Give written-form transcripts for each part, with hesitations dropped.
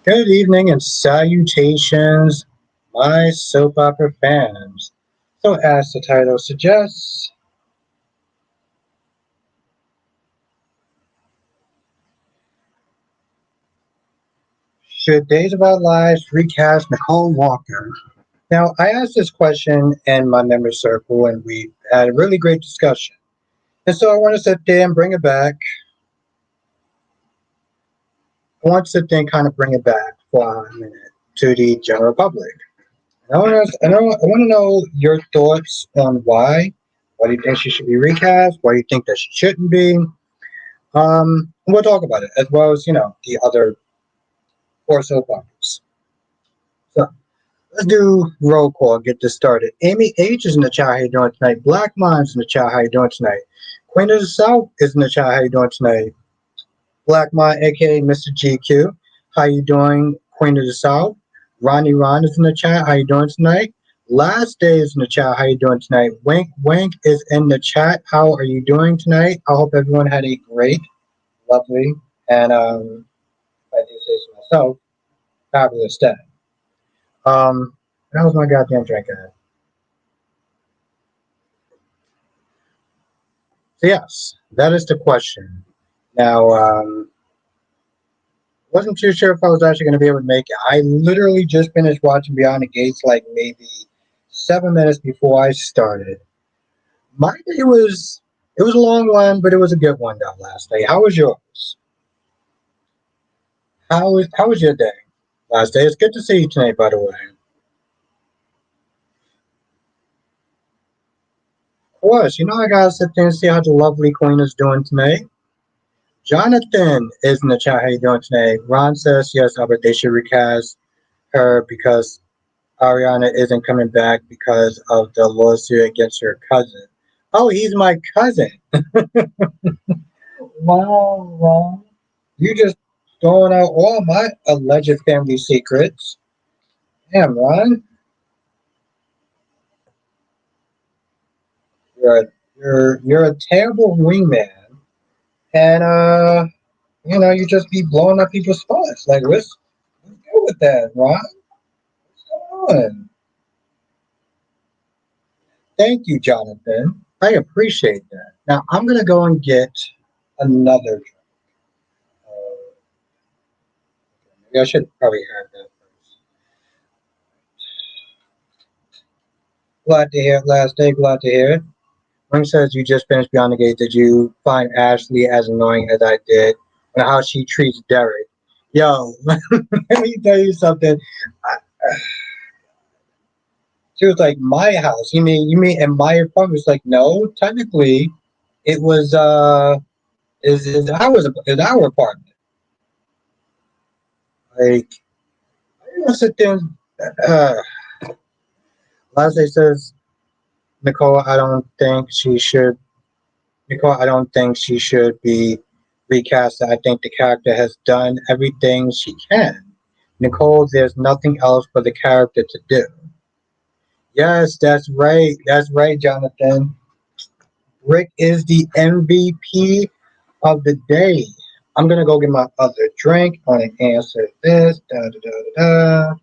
Good evening and salutations, my soap opera fans. So, as the title suggests, should Days of Our Lives recast Nicole Walker? Now, I asked this question in my member circle and we had a really great discussion. And so, I want to sit there and bring it back. I want to sit there and kind of bring it back for a minute to the general public. I want to know your thoughts on why. Why do you think she should be recast? Why do you think that she shouldn't be? We'll talk about it as well as the other four soap operas. So let's do roll call. Get this started. Amy H is in the chat. How you doing tonight? Black Mind's in the chat. How you doing tonight? Queen of the South is in the chat. How you doing tonight? Black Mind, aka Mr. GQ. How you doing, Queen of the South? Ronnie Ron is in the chat. How you doing tonight? Last Day is in the chat. How you doing tonight? Wink Wink is in the chat. How are you doing tonight? I hope everyone had a great, lovely, and if I do say so myself, fabulous day. That was my goddamn drink. So yes, that is the question. Now, wasn't too sure if I was actually going to be able to make it. I literally just finished watching Beyond the Gates like maybe 7 minutes before I started. My day was it was a long one, but it was a good one that last day. How was yours? How was your day last day? It's good to see you tonight, by the way. Of course, I gotta sit there and see how the lovely queen is doing tonight. Jonathan is in the chat. How you doing tonight? Ron says yes, Albert. They should recast her because Ariana isn't coming back because of the lawsuit against her cousin. Oh, he's my cousin. Wow, Ron. You just throwing out all my alleged family secrets. Damn, Ron. You're a terrible wingman. And you just be blowing up people's spots. Like what's good with that, Ron? What's going on? Thank you, Jonathan. I appreciate that. Now I'm gonna go and get another drink. Uh, Maybe I should probably have that first. Glad to hear it last day. Glad to hear it. Ring says you just finished Beyond the Gate. Did you find Ashley as annoying as I did and how she treats Derek? Yo, let me tell you something. I, she was like, my house. You mean in my apartment? It's like, no, technically it was is our apartment. Like I don't sit there and, uh last day says Nicole, I don't think she should be recast. I think the character has done everything she can. Nicole, there's nothing else for the character to do. Yes, that's right. That's right, Jonathan. Rick is the MVP of the day. I'm gonna go get my other drink. I want to answer this. Da, da, da, da, da.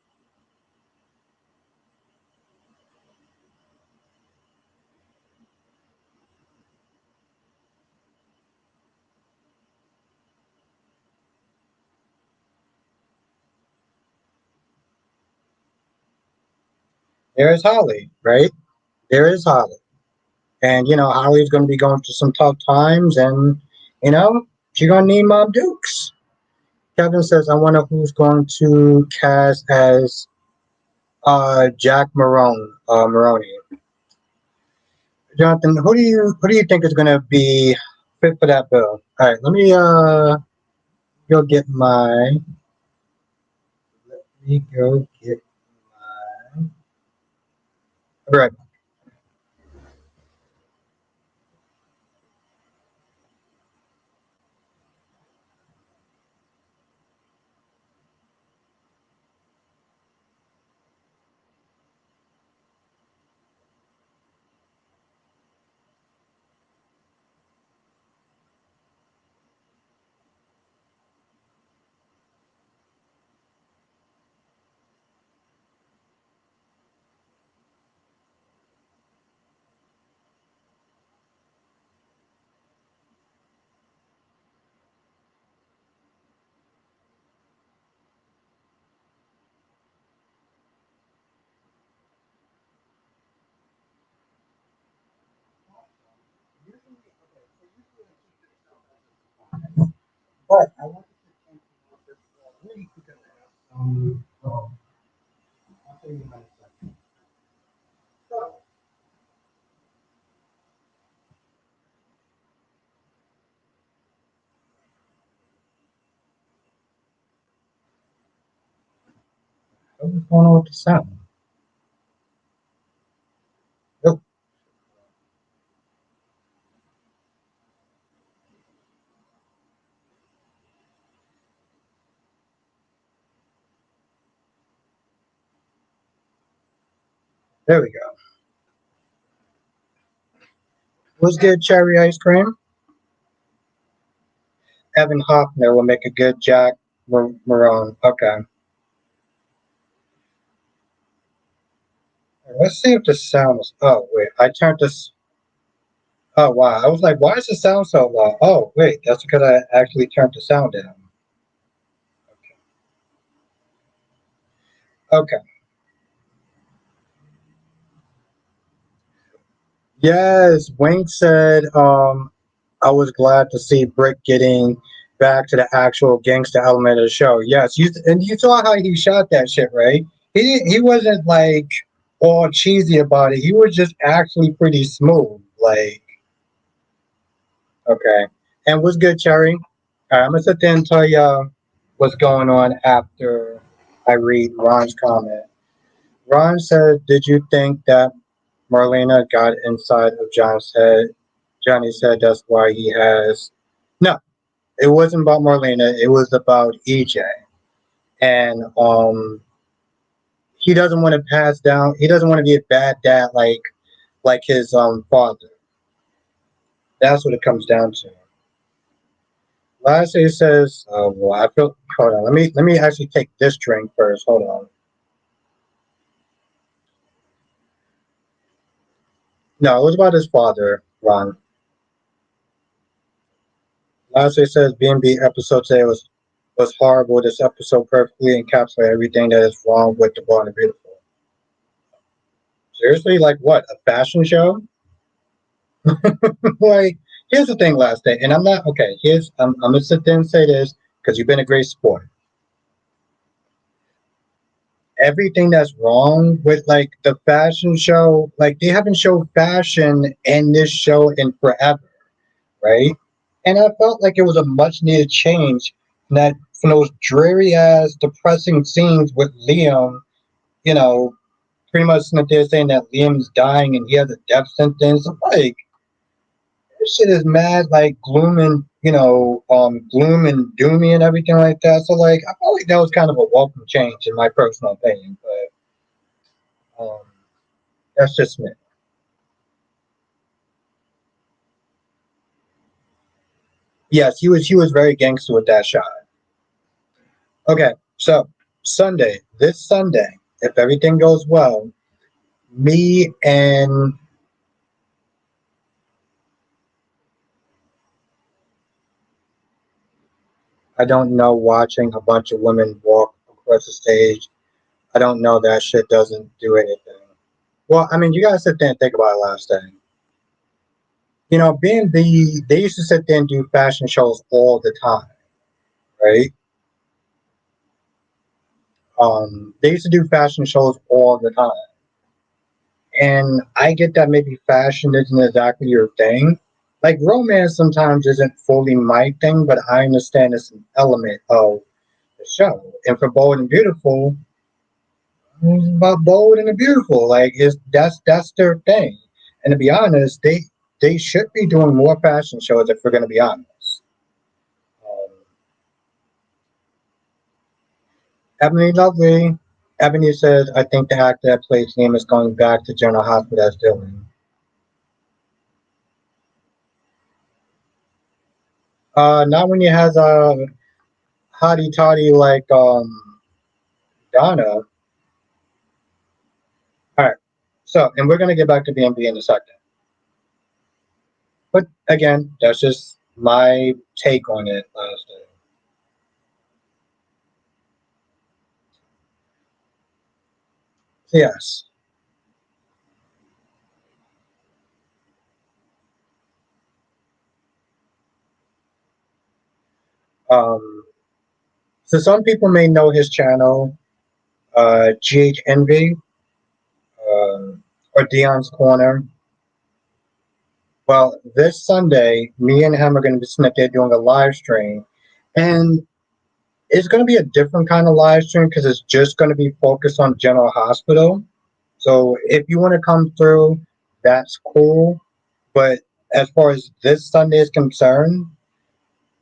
There is Holly, right? There is Holly. And Holly's gonna be going through some tough times and she's gonna need Mom Dukes. Kevin says, I wonder who's going to cast as Jack Maroney. Jonathan, who do you think is gonna be fit for that bill? All right, let me go get my let me go get my all right. But I wanted to think about this week because I have I'll tell you in a second. So, what's going on with the sound? Oh, there we go. What's good, cherry ice cream? Evan Hoffner will make a good Jack Marone. Okay. Let's see if the sound is. Oh, wait. I turned this. Oh, wow. I was like, why is the sound so low? Oh, wait. That's because I actually turned the sound down. Okay. Yes. Wink said, I was glad to see Brick getting back to the actual gangster element of the show. Yes. And you saw how he shot that shit, right? He wasn't like all cheesy about it. He was just actually pretty smooth. Like, okay. And what's good, Cherry? I'm gonna sit there and tell you what's going on after I read Ron's comment. Ron said, "Did you think that Marlena got inside of John's head? Johnny said that's why he has." No, it wasn't about Marlena. It was about EJ, and he doesn't want to pass down. He doesn't want to be a bad dad like his father. That's what it comes down to. Lastly, it says, well, I feel. Hold on. Let me actually take this drink first. Hold on. No, it was about his father, Ron. Lastly, it says B&B episode today was horrible. This episode perfectly encapsulated everything that is wrong with the Born and Beautiful. Seriously, like what? A fashion show? Like, here's the thing. Last day, and I'm not okay. I'm gonna sit there and say this because you've been a great sport. Everything that's wrong with like the fashion show, like they haven't showed fashion in this show in forever, right? And I felt like it was a much needed change. That from those dreary ass, depressing scenes with Liam, you know, pretty much they're saying that Liam's dying and he has a death sentence. I'm like, this shit is mad, like gloom and doomy and everything like that. So like, I felt like that was kind of a welcome change in my personal opinion. But that's just me. Yes, he was very gangster with that shot. Okay, so this Sunday, if everything goes well, me and I don't know, watching a bunch of women walk across the stage. I don't know, that shit doesn't do anything. Well, I mean, you gotta sit there and think about it last day. Being they used to sit there and do fashion shows all the time, right? They used to do fashion shows all the time. And I get that maybe fashion isn't exactly your thing. Like romance sometimes isn't fully my thing, but I understand it's an element of the show. And for Bold and Beautiful, it's about bold and the beautiful. Like it's that's their thing. And to be honest, they should be doing more fashion shows if we're gonna be honest. Um, Ebony Lovely. Ebony says, I think the actor that plays Liam is going back to General Hospital as Dylan. Not when he has a hottie toddy like Donna. All right. So, and we're gonna get back to B&B in a second. But again, that's just my take on it last day. So yes. Um, so some people may know his channel, GH Envy, or Dion's Corner. Well, this Sunday, me and him are going to be sitting up there doing a live stream, and it's going to be a different kind of live stream because it's just going to be focused on General Hospital. So if you want to come through, that's cool. But as far as this Sunday is concerned,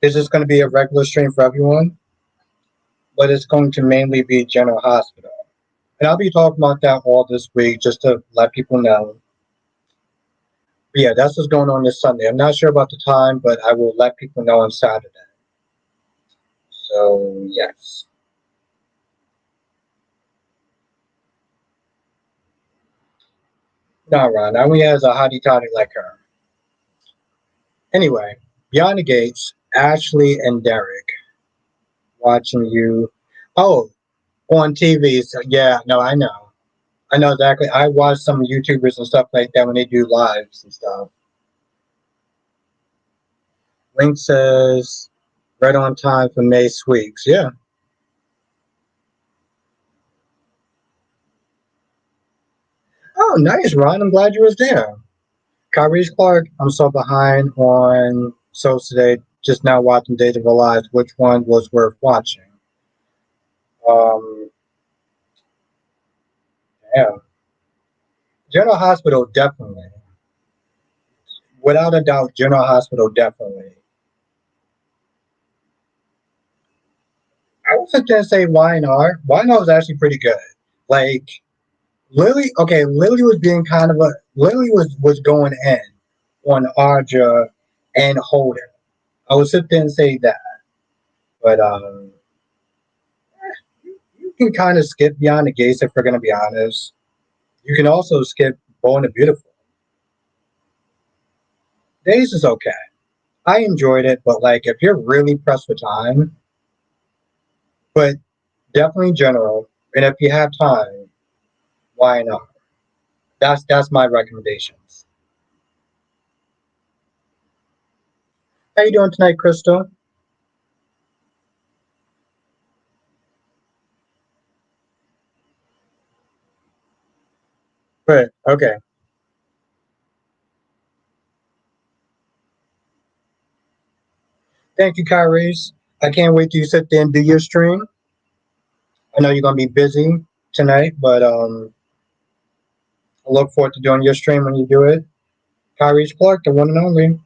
this is going to be a regular stream for everyone, but it's going to mainly be General Hospital. And I'll be talking about that all this week just to let people know. But yeah, that's what's going on this Sunday. I'm not sure about the time, but I will let people know on Saturday. So, yes. No, Ron. Now he has a hottie toddy like her. Anyway, Beyond the Gates, Ashley and Derek watching you. Oh, on TV. So, yeah, no, I know. I know exactly. I watch some YouTubers and stuff like that when they do lives and stuff. Link says, right on time for May Sweeps. Yeah. Oh, nice, Ron. I'm glad you was there. Kyrie's Clark, I'm so behind on shows today. Just now watching Days of Our Lives. Which one was worth watching? Um, yeah. General Hospital, definitely. Without a doubt, General Hospital, definitely. I would sit there and say YNR. YNR was actually pretty good. Like, Lily, okay, Lily was being kind of a, Lily was going in on Audra and Holden. I would sit there and say that. But you can kind of skip Beyond the Gates if we're going to be honest. You can also skip Bold and the Beautiful. Days is okay. I enjoyed it, but like if you're really pressed for time, but definitely general, and if you have time, why not? That's my recommendations. How you doing tonight, Crystal? Good. Okay. Thank you, Kyrie's. I can't wait till you sit there and do your stream. I know you're gonna be busy tonight, but I look forward to doing your stream when you do it. Kyrie's Clark, the one and only.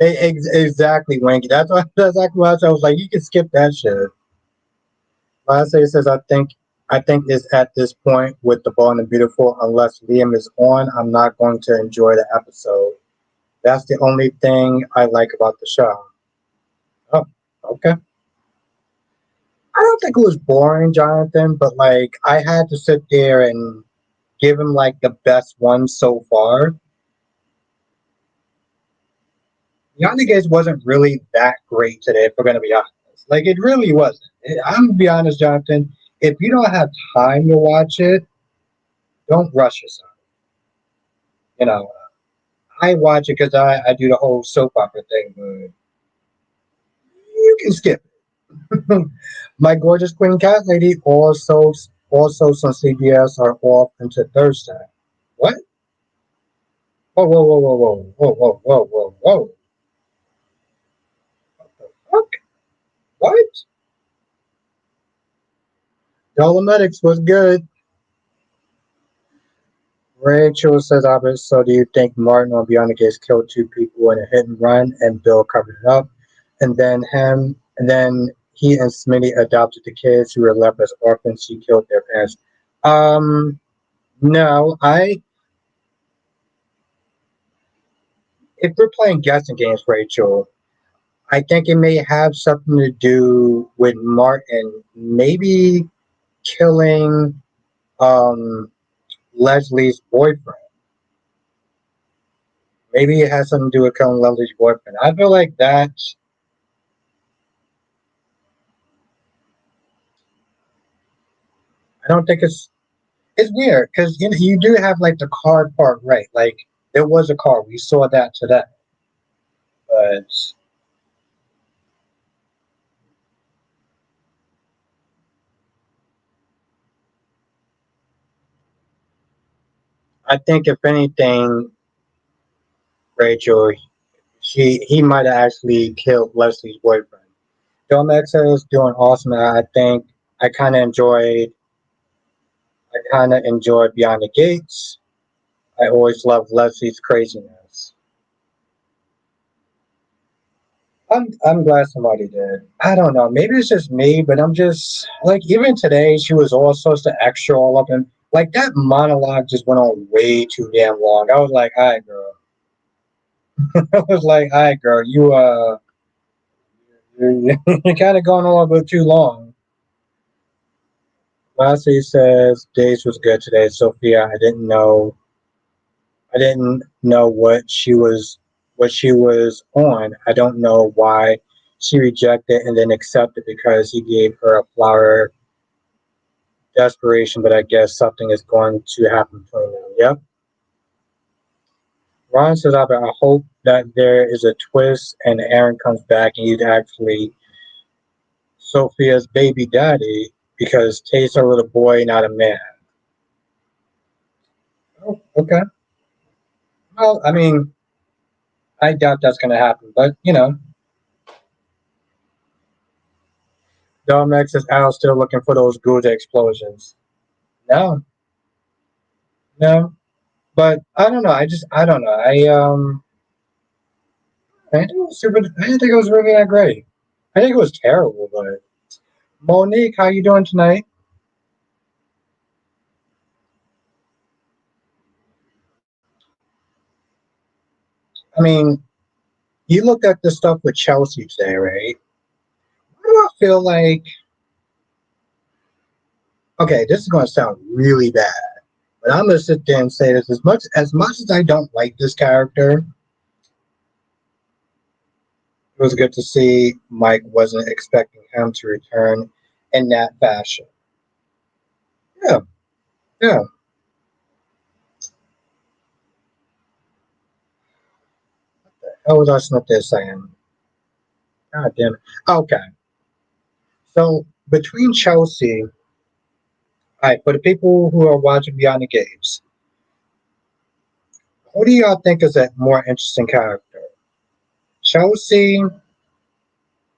Exactly, Wanky. That's exactly what I said. I was like, you can skip that shit. Last say says I think it's at this point with the Ball and the Beautiful, unless Liam is on, I'm not going to enjoy the episode. That's the only thing I like about the show. Oh, okay. I don't think it was boring, Jonathan, but like I had to sit there and give him like the best one so far. Yandex wasn't really that great today, if we're gonna be honest. Like it really wasn't. I'm gonna be honest, Jonathan. If you don't have time to watch it, don't rush yourself. You know, I watch it because I do the whole soap opera thing, but you can skip it. My gorgeous queen cat lady also some CBS are off until Thursday. What? Whoa, whoa, whoa, whoa, whoa, whoa, whoa, whoa, whoa, whoa. Fuck? What? Dolomitics was good. Rachel says, Albert, so do you think Martin on Beyond the Gates killed two people in a hit and run and Bill covered it up? And then he and Smitty adopted the kids who were left as orphans. She killed their parents. Um, no, if we're playing guessing games, Rachel, I think it may have something to do with Martin maybe killing um Leslie's boyfriend. Maybe it has something to do with killing Leslie's boyfriend. I feel like that. I don't think it's weird because you do have like the card part right. Like there was a card. We saw that today. But I think if anything, Rachel, he might have actually killed Leslie's boyfriend. Domex is doing awesome. And I think I kind of enjoyed. I kind of enjoyed Beyond the Gates. I always loved Leslie's craziness. I'm glad somebody did. I don't know. Maybe it's just me, but I'm just like even today she was all sorts of extra all up and like that monologue just went on way too damn long. I was like, all right, girl. I was like, all right, girl, you're kind of going on a bit too long. Lassie says Days was good today, Sophia. I didn't know what she was on. I don't know why she rejected and then accepted because he gave her a flower desperation, but I guess something is going to happen between them. Yep. Ron says, I hope that there is a twist and Aaron comes back and he's actually Sophia's baby daddy because Tate's a little boy, not a man. Oh, okay. Well, I mean, I doubt that's going to happen, but Domex is out still looking for those Gouda explosions. No, no. But I don't know. I don't know. I think it was super. I didn't think it was really that great. I think it was terrible. But Monique, how you doing tonight? I mean, you looked at the stuff with Chelsea today, right? Why do I feel like? Okay, this is going to sound really bad, but I'm gonna sit there and say this as much as I don't like this character. It was good to see Mike wasn't expecting him to return in that fashion. Yeah, yeah. How was I up there saying? God damn it. Okay, so between Chelsea, all right, for the people who are watching Beyond the Games, who do y'all think is a more interesting character? Chelsea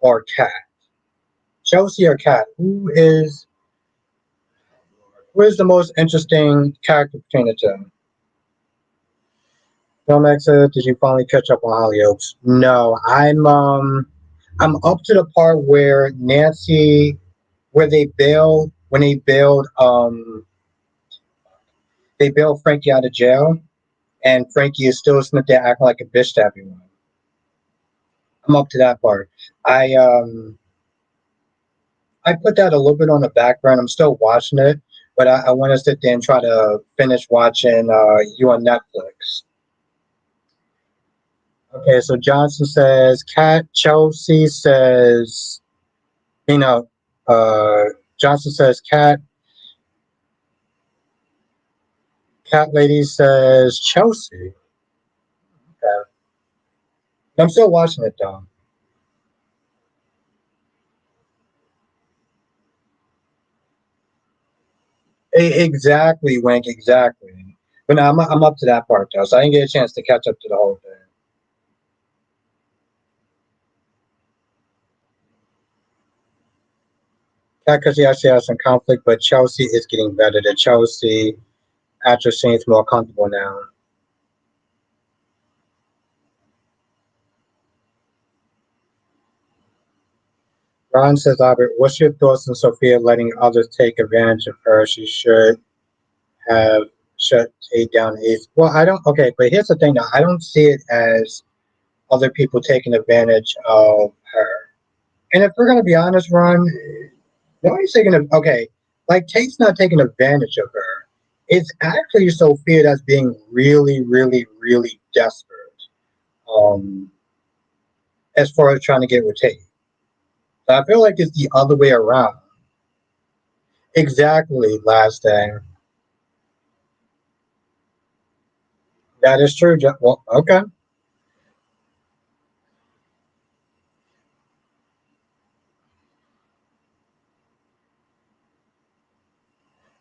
or Kat? Chelsea or Kat? Who is the most interesting character between the two? Filmex said, did you finally catch up on Hollyoaks? No, I'm up to the part where where they bailed Frankie out of jail, and Frankie is still sitting there acting like a bitch to everyone. I'm up to that part. I um I put that a little bit on the background. I'm still watching it, but I want to sit there and try to finish watching you on Netflix. Okay, so Johnson says Cat. Chelsea says you know. Uh, Johnson says Cat. Cat lady says Chelsea. Okay. I'm still watching it though. Exactly, Wink. Exactly. But now I'm up to that part though, so I didn't get a chance to catch up to the whole thing. Cat because he actually has some conflict, but Chelsea is getting better. The Chelsea actress seems more comfortable now. Ron says, Albert, what's your thoughts on Sophia letting others take advantage of her? She should have shut Tate down Ace. Well, I don't. Okay, but here's the thing. Though. I don't see it as other people taking advantage of her. And if we're gonna be honest, Ron, nobody's taking. Okay, like Tate's not taking advantage of her. It's actually Sophia that's being really, really, really desperate. Um, as far as trying to get with Tate. So I feel like it's the other way around. Exactly. Last thing. That is true. Well, okay.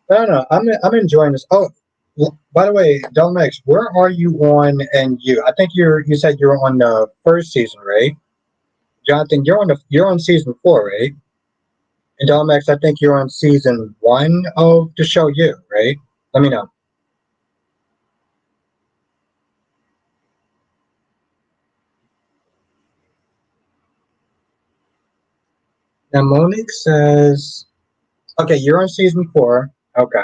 No, no, I'm enjoying this. Oh, by the way, Delmex, where are you on? And I think you said you're on the first season, right? Jonathan, you're on season 4, right? And Delmex, I think you're on season 1 of the show. You right? Let me know. Now Monique says, okay, you're on season 4. Okay.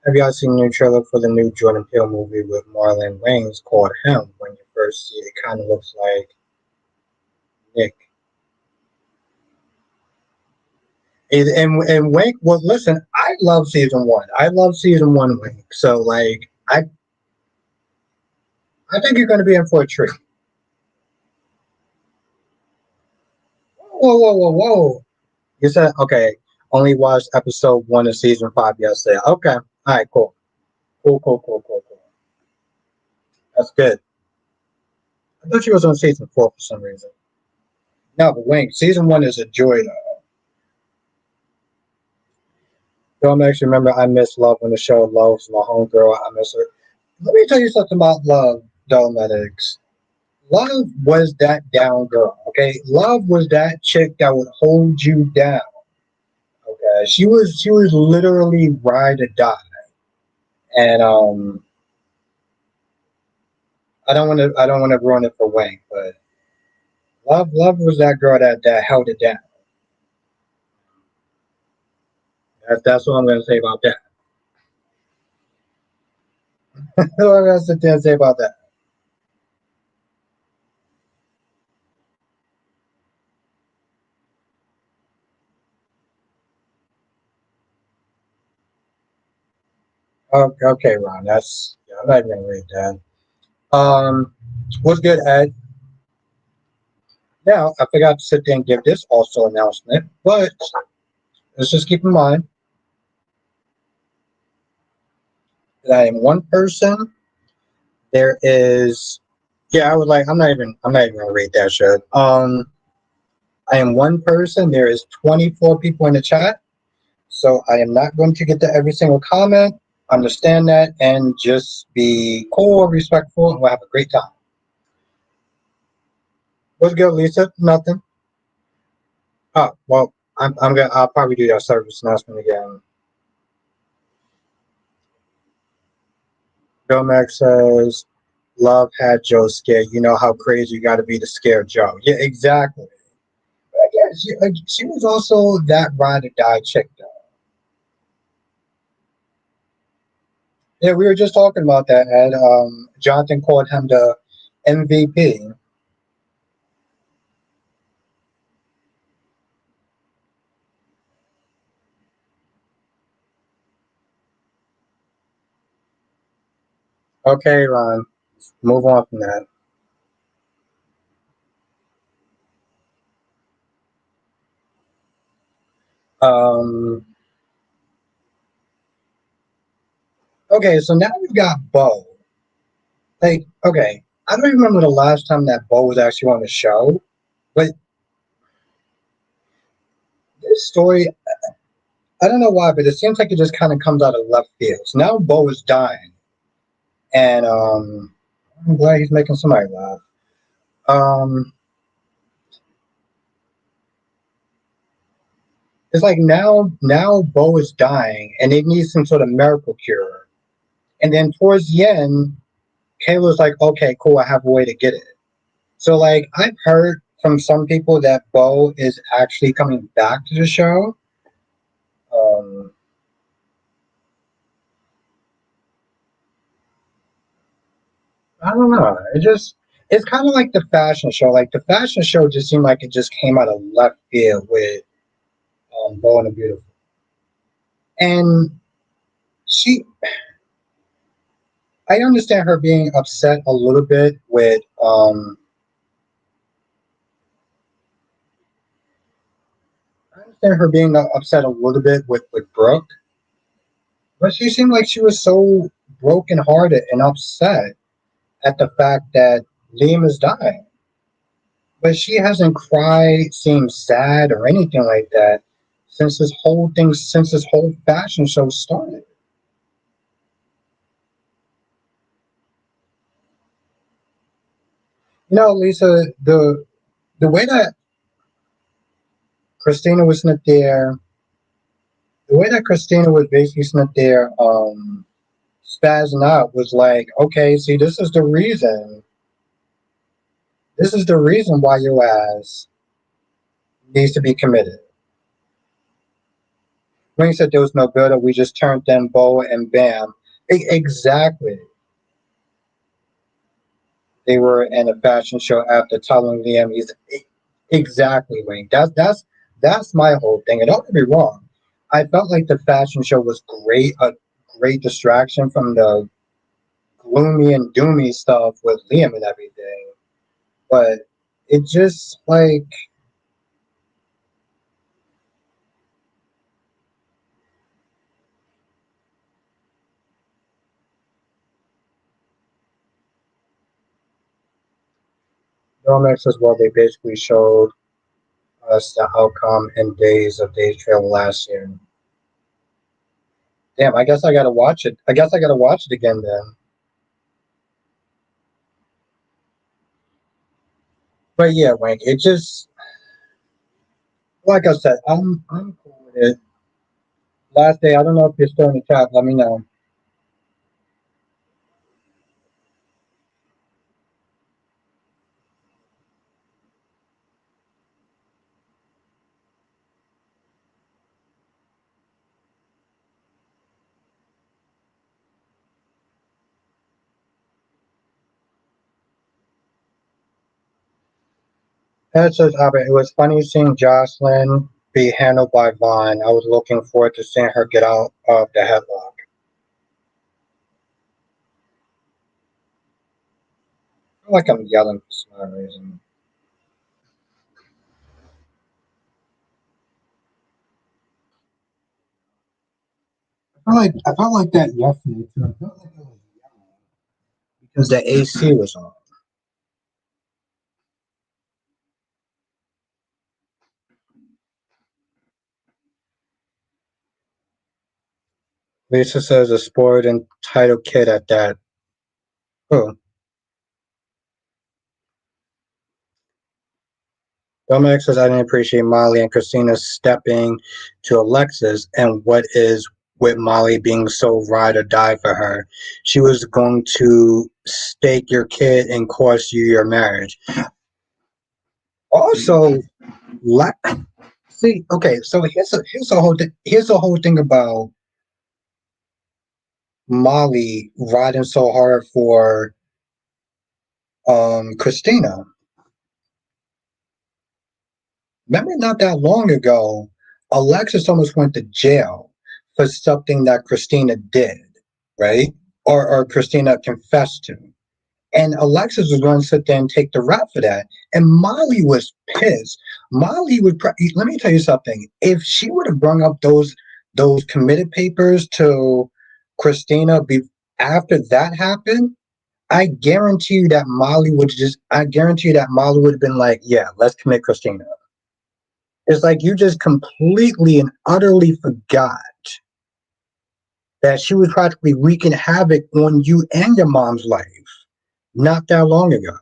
Have y'all seen the new trailer for the new Jordan Peele movie with Marlon Wayans called Him? When you first see it, it kind of looks like Nick. And Wink, well, listen, I love season 1. I love season 1 Wink. So, like, I think you're going to be in for a treat. Whoa, whoa, whoa, whoa. You said, okay, only watched episode 1 of season 5 yesterday. Okay. All right, cool. Cool, cool, cool, cool, cool. That's good. I thought you was on season 4 for some reason. No, but Wink, season 1 is a joy, though. Don't actually remember I miss Love when the show Love's my homegirl. I miss her. Let me tell you something about Love, Dolmetics. Love was that down girl, okay? Love was that chick that would hold you down. Okay. She was literally ride or die. And I don't wanna ruin it for Wayne, but Love was that girl that held it down. That's what I'm gonna say about that. What am I gonna sit there and say about that? Okay, okay, Ron, that's yeah, I'm not even gonna read that. What's good, Ed? Now I forgot to sit there and give this also announcement, but let's just keep in mind that I am one person. There is, yeah, I'm not even gonna read that shit. I am one person. There is 24 people in the chat, so I am not going to get to every single comment. Understand that and just be cool, respectful, and we'll have a great time. What's good, Lisa? Nothing. Oh, well, I'll probably do that service announcement again. Bill Max says, "Love had Joe scared. You know how crazy you got to be to scare Joe." Yeah, exactly. But yeah, she was also that ride or die chick, though. Yeah, we were just talking about that, and Jonathan called him the MVP. Okay, Ron, move on from that. Um, okay, so now we've got Bo. Like, okay, I don't remember the last time that Bo was actually on the show, but this story, I don't know why, but it seems like it just kind of comes out of left field. So now Bo is dying, and I'm glad he's making somebody laugh. Um, it's like now Bo is dying, and it needs some sort of miracle cure. And then towards the end, Kayla's like, okay, cool, I have a way to get it. So like I've heard from some people that Bo is actually coming back to the show. Um, I don't know. It's kind of like the fashion show. Like the fashion show just seemed like it just came out of left field with Bo and the Beautiful. And she, I understand her being upset a little bit with I understand her being upset a little bit with Brooke, but she seemed like she was so brokenhearted and upset at the fact that Liam is dying. but she hasn't cried, seemed sad, or anything like that since this whole fashion show started. You know, Lisa, the way that Christina was not there, the way that Christina was basically not there, spazzing out was like, okay, see, this is the reason why your ass needs to be committed. When you said there was no builder, we just turned them bow and bam. Exactly. They were in a fashion show after telling Liam he's exactly, Wayne. That's my whole thing. And don't get me wrong, I felt like the fashion show was great, a great distraction from the gloomy and doomy stuff with Liam and everything. But it just like Romex as well. They basically showed us the outcome in Days of Days Trail last year. Damn, I guess I gotta watch it. I guess I gotta watch it again then. But yeah, Wink, it just like I said, I'm cool with it. Last day, I don't know if you're still in the chat. Let me know. And it says, Albert, it was funny seeing Jocelyn be handled by Vaughn. I was looking forward to seeing her get out of the headlock. I feel like I'm yelling for some reason. I felt like that yesterday too. I felt like I was yelling because the AC was on. Lisa says a sport entitled kid at that. Oh, Dominic says I didn't appreciate Molly and Christina stepping to Alexis and what is with Molly being so ride or die for her. She was going to stake your kid and cost you your marriage. Also, la- see, okay, so here's the whole thing about Molly riding so hard for Christina. Remember, not that long ago, Alexis almost went to jail for something that Christina did, right? Or Christina confessed to. And Alexis was going to sit there and take the rap for that. And Molly was pissed. Molly would. Let me tell you something. If she would have brung up those committed papers to Christina after that happened, I guarantee you that Molly would just. I guarantee you that Molly would have been like, "Yeah, let's commit Christina." It's like you just completely and utterly forgot that she was practically wreaking havoc on you and your mom's life not that long ago.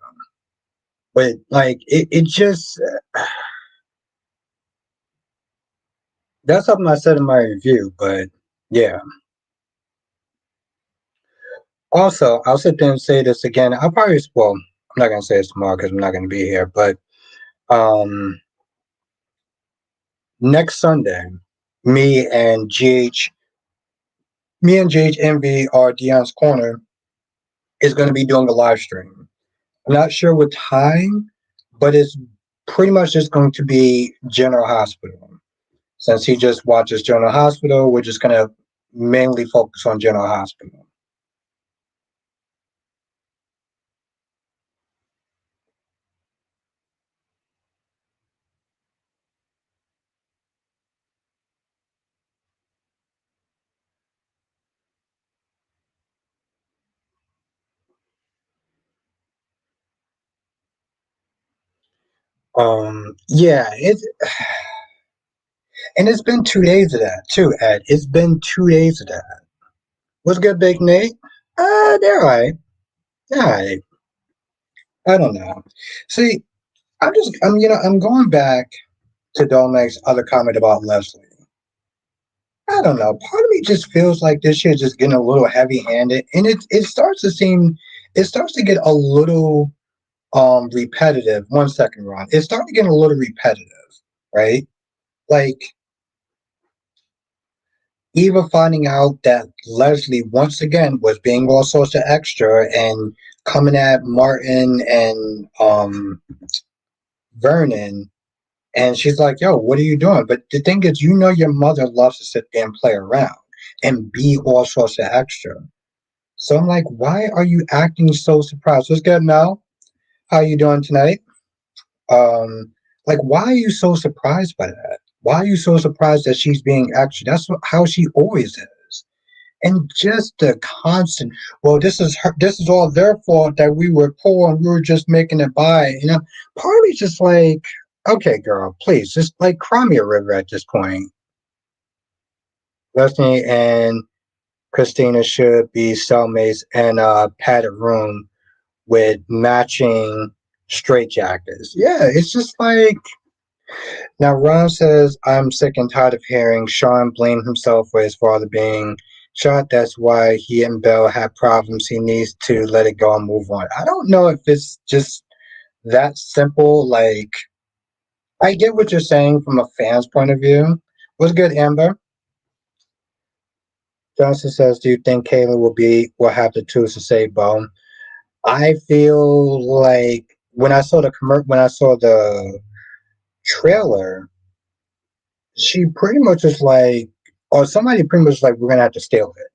But like it just that's something I said in my review. But yeah. Also, I'll sit there and say this again. I'm not gonna say it tomorrow because I'm not gonna be here. But um, next Sunday, me and GH, me and GH Envy or Dion's Corner is gonna be doing a live stream. I'm not sure what time, but it's pretty much just going to be General Hospital. Since he just watches General Hospital, we're just going to mainly focus on General Hospital. Yeah, and it's been 2 days of that too, Ed. It's been 2 days of that. What's good, Big Nate? They're alright. They're alright. I don't know. See, I'm going back to Domek's other comment about Leslie. I don't know. Part of me just feels like this shit just getting a little heavy-handed, and it starts to get a little repetitive. 1 second, Ron. It started getting a little repetitive, right? Like Eva finding out that Leslie once again was being all sorts of extra and coming at Martin and Vernon. And she's like, yo, what are you doing? But the thing is, your mother loves to sit there and play around and be all sorts of extra. So I'm like, why are you acting so surprised? What's good, Mel? How you doing tonight? Um, like, why are you so surprised by that? Why are you so surprised that she's being extra? How she always is. And just the constant, well, this is all their fault that we were poor and we were just making it by. Part of me's just like, okay, girl, please, just like cry me a river at this point. Leslie and Christina should be cellmates in a padded room with matching straitjackets. Yeah, it's just like now. Ron says, "I'm sick and tired of hearing Sean blame himself for his father being shot. That's why he and Belle have problems. He needs to let it go and move on." I don't know if it's just that simple. Like, I get what you're saying from a fan's point of view. What's good, Amber? Johnson says, "Do you think Kayla will have the tools to save Bone?" I feel like when I saw the trailer, she pretty much is like, or somebody pretty much like, we're gonna have to steal it.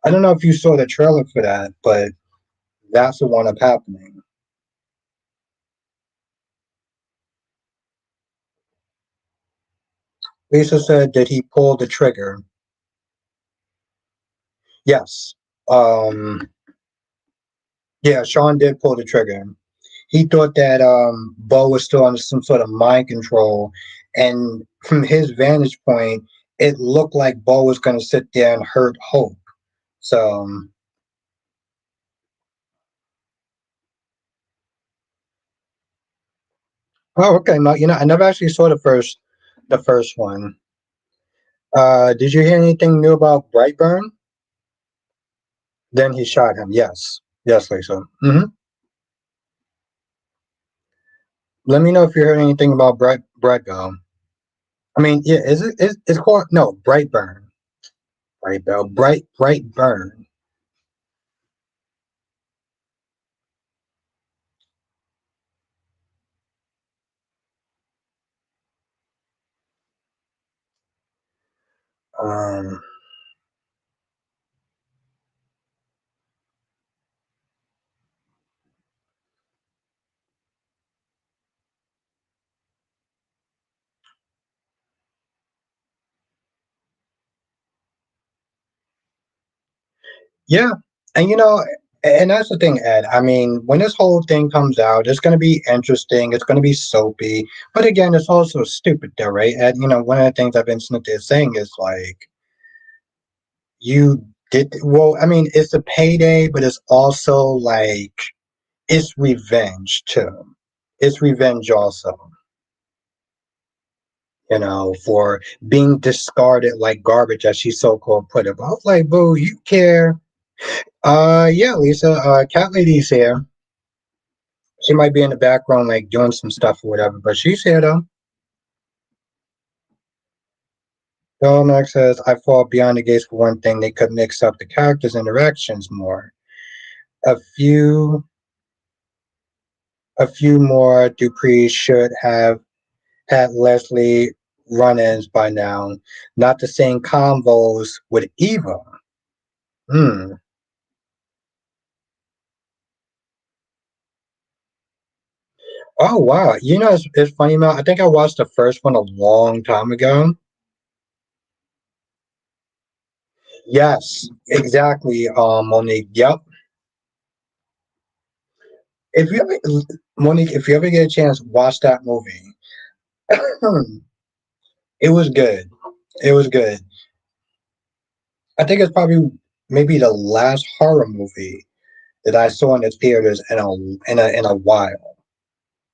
I don't know if you saw the trailer for that, but that's what wound up happening. Lisa said, "Did he pull the trigger?" Yes. Um, yeah, Sean did pull the trigger. He thought that Bo was still under some sort of mind control, and from his vantage point, it looked like Bo was going to sit there and hurt Hope. So, oh, okay. No, I never actually saw the first one. Did you hear anything new about Brightburn? Then he shot him. Yes, yes, Lisa. Let me know if you heard anything about Brightburn. I mean, yeah, it's called no Brightburn. Brightburn. Um, Yeah, and and that's the thing, Ed. I mean, when this whole thing comes out, it's going to be interesting. It's going to be soapy, but again, it's also stupid, though, right? Ed, one of the things I've been sitting there saying is like, you did well. I mean, it's a payday, but it's also like it's revenge too. It's revenge also, for being discarded like garbage, as she so called put it. But I was like, boo, you care? Yeah, Lisa. Cat Lady's here. She might be in the background, like doing some stuff or whatever, but she's here though. Max says, "I fall beyond the gates for one thing. They could mix up the characters' interactions more. A few, a few more. Dupree should have had Leslie run-ins by now. Not the same convos with Eva. Hmm. Oh wow. It's funny, Mel. I think I watched the first one a long time ago. Yes, exactly. Monique. Yep. If you ever, Monique, if you ever get a chance, watch that movie. It was good. It was good. I think it's probably maybe the last horror movie that I saw in the theaters in a while.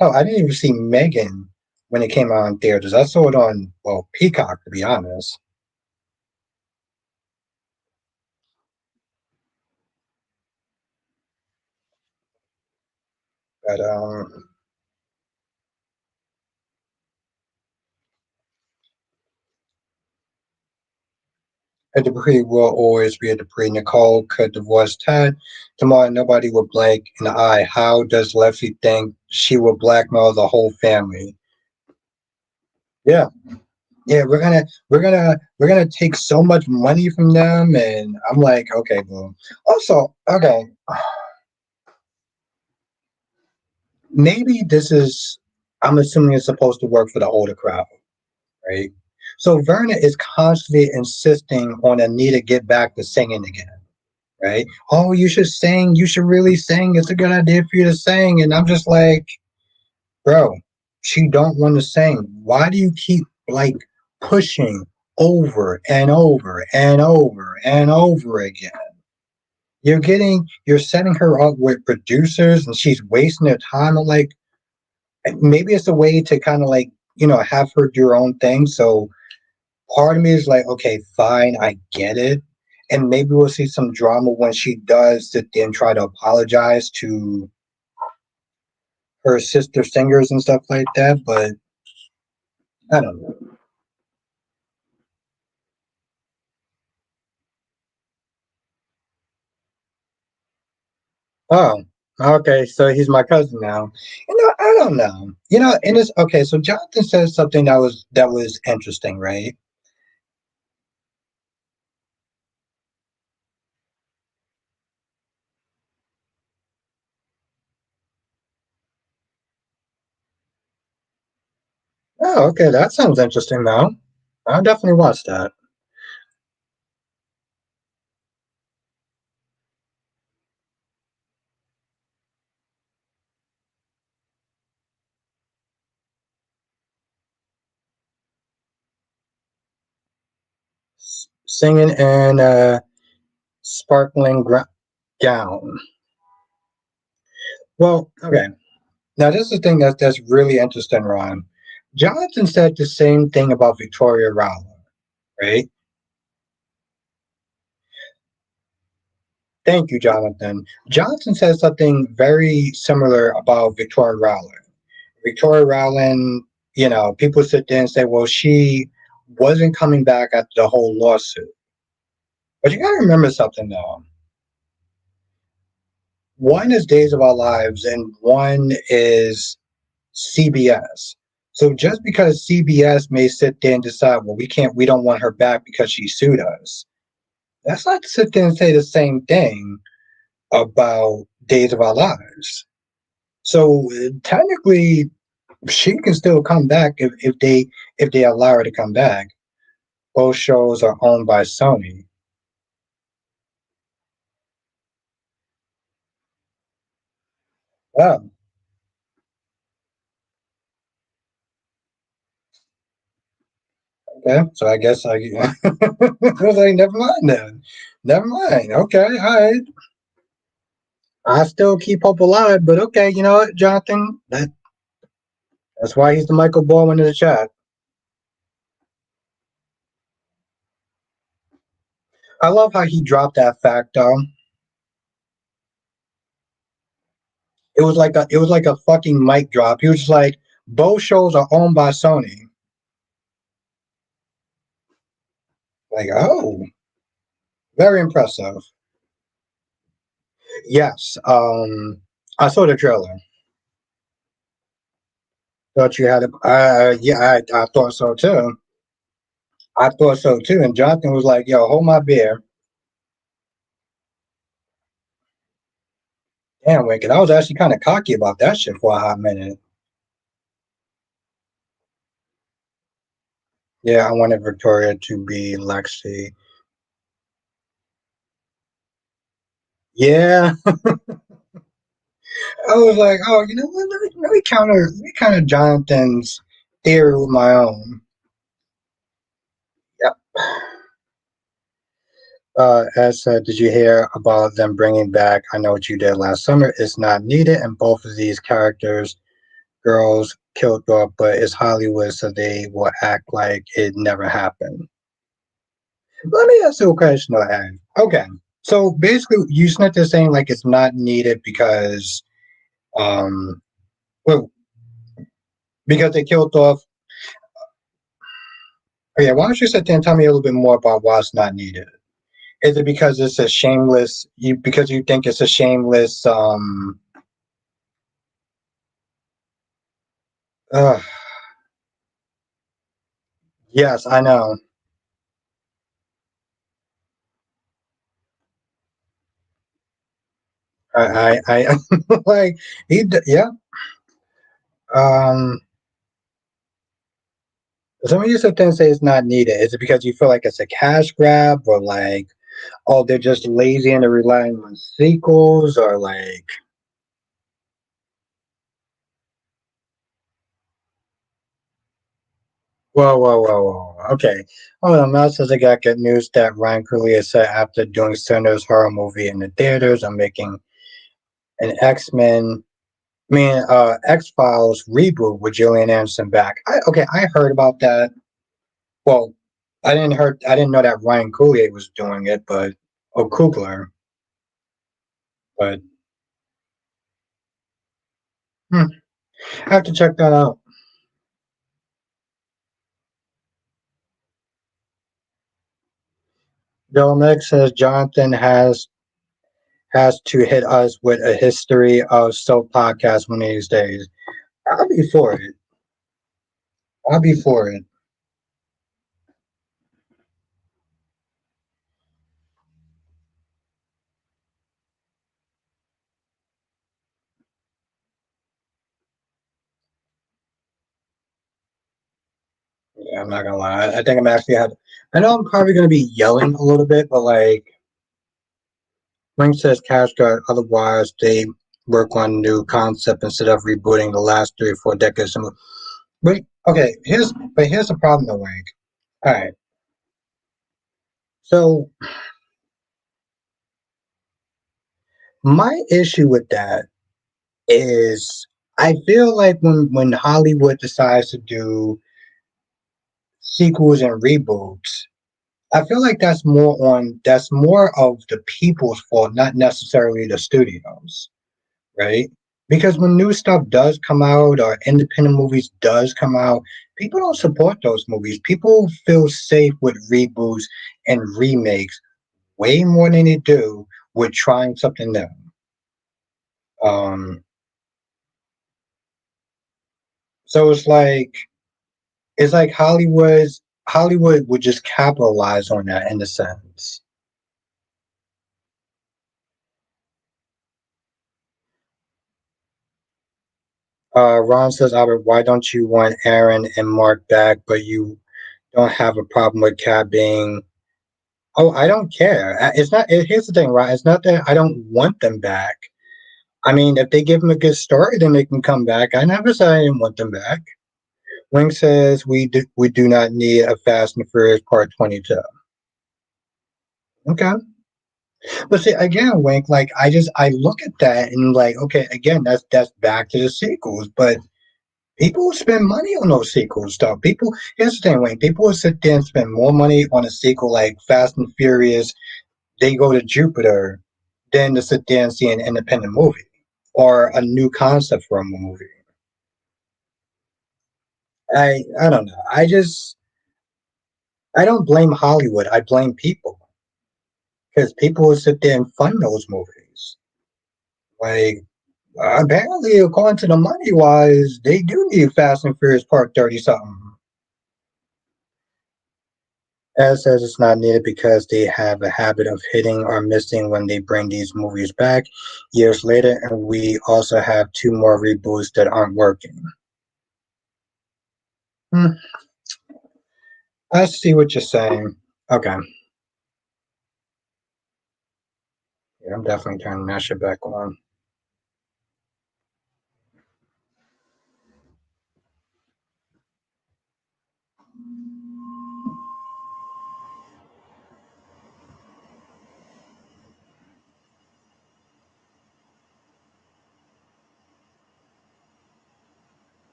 Oh, I didn't even see Megan when it came out in theaters. I saw it on Peacock to be honest. But a Dupree will always be a Dupree. Nicole could divorce Ted. Tomorrow nobody will blink an eye. How does Lefty think she will blackmail the whole family? Yeah, yeah, we're gonna take so much money from them, and I'm like, okay, boom. Also, okay, maybe this is. I'm assuming it's supposed to work for the older crowd, right? So Verna is constantly insisting on Anita get back to singing again, right? Oh, you should sing. You should really sing. It's a good idea for you to sing. And I'm just like, bro, she don't want to sing. Why do you keep like pushing over and over and over and over again? You're setting her up with producers and she's wasting their time. I'm like, maybe it's a way to kind of like, have her do her own thing. So part of me is like, okay, fine, I get it. And maybe we'll see some drama when she does sit there and try to apologize to her sister singers and stuff like that. But I don't know. Oh, okay. So he's my cousin now. I don't know. And it's okay. So Jonathan says something that was interesting, right? Oh, okay. That sounds interesting, though. I'll definitely watch that. Singing in a sparkling gown. Well, okay. Now, this is the thing that's really interesting, Ron. Jonathan said the same thing about Victoria Rowland, right? Thank you, Jonathan. Jonathan said something very similar about Victoria Rowland. Victoria Rowland, people sit there and say, well, she wasn't coming back after the whole lawsuit. But you got to remember something, though. One is Days of Our Lives, and one is CBS. So just because CBS may sit there and decide, well, we don't want her back because she sued us. That's not to sit there and say the same thing about Days of Our Lives. So technically, she can still come back if they allow her to come back. Both shows are owned by Sony. Oh, okay. So I guess I was like, never mind then. Never mind. Okay, all right. I still keep hope alive, but okay, you know what, Jonathan? That's why he's the Michael Baldwin in the chat. I love how he dropped that fact though. It was like a fucking mic drop. He was just like, both shows are owned by Sony. Like, oh, very impressive. Yes. I saw the trailer. Thought you had a yeah, I thought so too. I thought so too. And Jonathan was like, yo, hold my beer. Damn, Wicked. I was actually kind of cocky about that shit for a hot minute. Yeah, I wanted Victoria to be Lexi. Yeah. I was like, oh, what? Let me counter Jonathan's theory with my own. Yep. As said, did you hear about them bringing back I Know What You Did Last Summer? It's not needed, and both of these characters, girls, killed off, but it's Hollywood, so they will act like it never happened. Let me ask you a question I have. Okay, so basically, you spent this saying like it's not needed because, um, well, because they killed off. Oh, yeah, why don't you sit there and tell me a little bit more about why it's not needed? Is it because it's a shameless? You because you think it's a shameless? Uh, yes, I know. I like yeah. Um, some of you sit there and say it's not needed. Is it because you feel like it's a cash grab, or like, oh, they're just lazy and they're relying on sequels, or like, whoa. Okay. Hold on. Mouse says I got good news that Ryan Coogler is set after doing Sundance horror movie in the theaters. I'm making an X Men. I mean, X Files reboot with Gillian Anderson back. Okay, I heard about that. Well, I didn't know that Ryan Coogler was doing it, but oh, Coogler. But hmm, I have to check that out. Bill Nick says Jonathan has to hit us with a history of soap podcasts one of these days. I'll be for it. I'll be for it. Yeah, I'm not gonna lie. I think I'm actually had. I know I'm probably gonna be yelling a little bit, but like Wing says, Cash Guard. Otherwise, they work on new concept instead of rebooting the last 3 or 4 decades. Wait, okay. Here's the problem though, Wing. All right. So my issue with that is I feel like when Hollywood decides to do sequels and reboots, I feel like that's more of the people's fault, not necessarily the studios, right? Because when new stuff does come out or independent movies does come out, people don't support those movies. People feel safe with reboots and remakes way more than they do with trying something new. Um, so it's like Hollywood would just capitalize on that in a sense. Ron says, Albert, why don't you want Aaron and Mark back, but you don't have a problem with Cab being? Oh, I don't care. It's not. Here's the thing, right? It's not that I don't want them back. I mean, if they give them a good story, then they can come back. I never said I didn't want them back. Wing says we do not need a Fast and Furious Part 22. Okay, but see again, Wink. Like I look at that and like, okay, again, that's back to the sequels, but people spend money on those sequels stuff. People here's the thing, Wayne. People will sit there and spend more money on a sequel like Fast and Furious, They Go to Jupiter, than to sit there and see an independent movie or a new concept for a movie. I don't know. I don't blame Hollywood. I blame people because people will sit there and fund those movies. Like apparently, according to the money wise, they do need Fast and Furious Part 30 something. As says it's not needed because they have a habit of hitting or missing when they bring these movies back years later, and we also have 2 more reboots that aren't working. Hmm, I see what you're saying. Okay, yeah, I'm definitely turning that shit back on.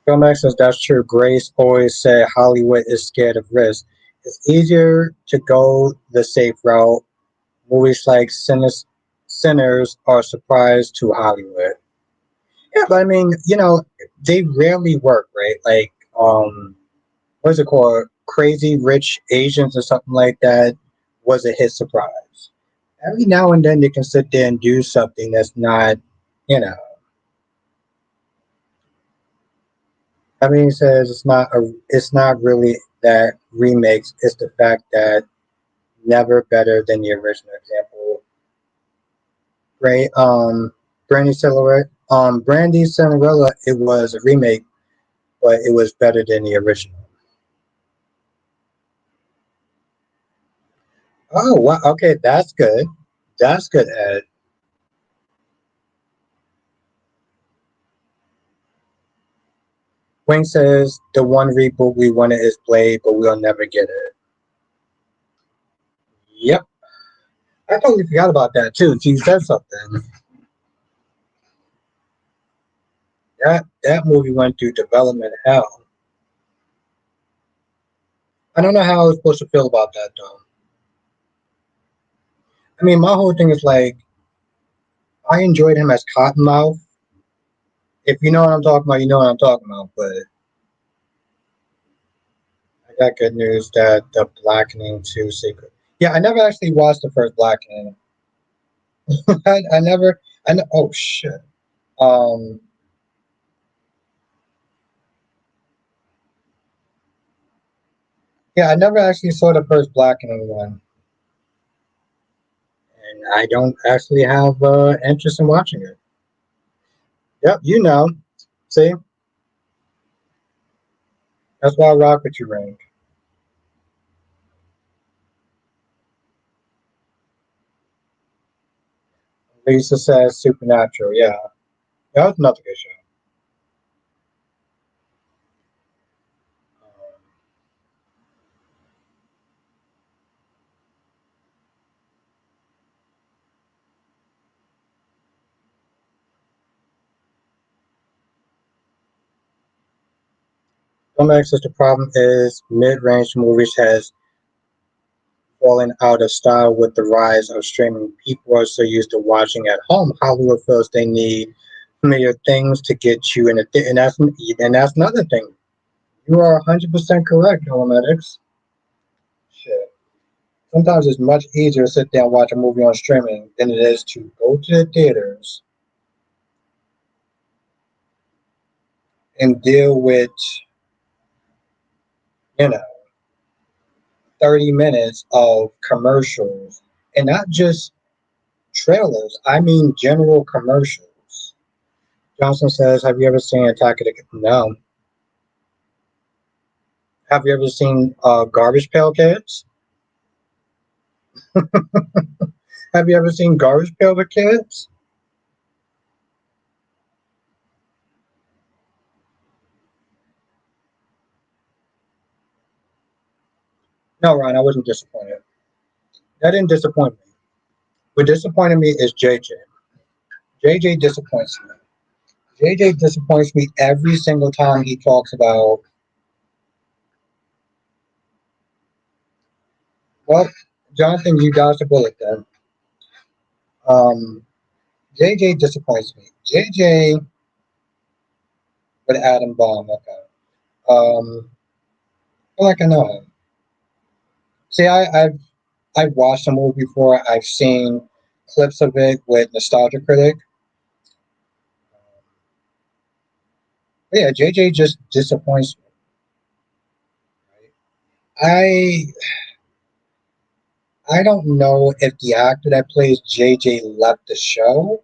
Filmax says that's true. Grace always said Hollywood is scared of risk. It's easier to go the safe route. Movies like Sinners are surprise to Hollywood. Yeah, but I mean, they rarely work, right? Like, what is it called? Crazy Rich Asians or something like that was a hit surprise. Every now and then they can sit there and do something that's not, you know. I mean, he says it's not really that remakes. It's the fact that never better than the original. Example, right? Brandy Silhouette, Brandy Cinderella. It was a remake, but it was better than the original. Oh, wow. Okay, that's good. That's good, Ed. Wayne says the one reboot we wanted is Blade, but we'll never get it. Yep, I totally forgot about that too. She said something. That movie went through development hell. I don't know how I was supposed to feel about that though. I mean, my whole thing is like I enjoyed him as Cottonmouth. If you know what I'm talking about, you know what I'm talking about. But I got good news that the Blackening 2 sequel. Yeah, I never actually watched the first Blackening. I never. Oh shit. Um. Yeah, I never actually saw the first Blackening one, and I don't actually have interest in watching it. Yep, you know. See, that's why I rock with you, Rank. Lisa says Supernatural. Yeah, that was another good show. Some says the problem is mid-range movies has fallen out of style with the rise of streaming. People are so used to watching at home. Hollywood feels they need familiar things to get you in and that's another thing. You are 100% correct, Homedics. Shit. Sometimes it's much easier to sit down and watch a movie on streaming than it is to go to the theaters and deal with, you know, 30 minutes of commercials and not just trailers. I mean general commercials. Johnson says, "Have you ever seen Attack of the?" No. Have you ever seen Garbage Pail Kids? Have you ever seen Garbage Pail Kids? No, Ryan, I wasn't disappointed. That didn't disappoint me. What disappointed me is JJ. JJ disappoints me. JJ disappoints me every single time he talks about. Well, Jonathan, you dodged a bullet then. JJ disappoints me. JJ with Adam Bomb. Okay. I feel like I know him. See, I've watched the movie before. I've seen clips of it with Nostalgia Critic. But yeah, JJ just disappoints me. I I don't know if the actor that plays JJ left the show,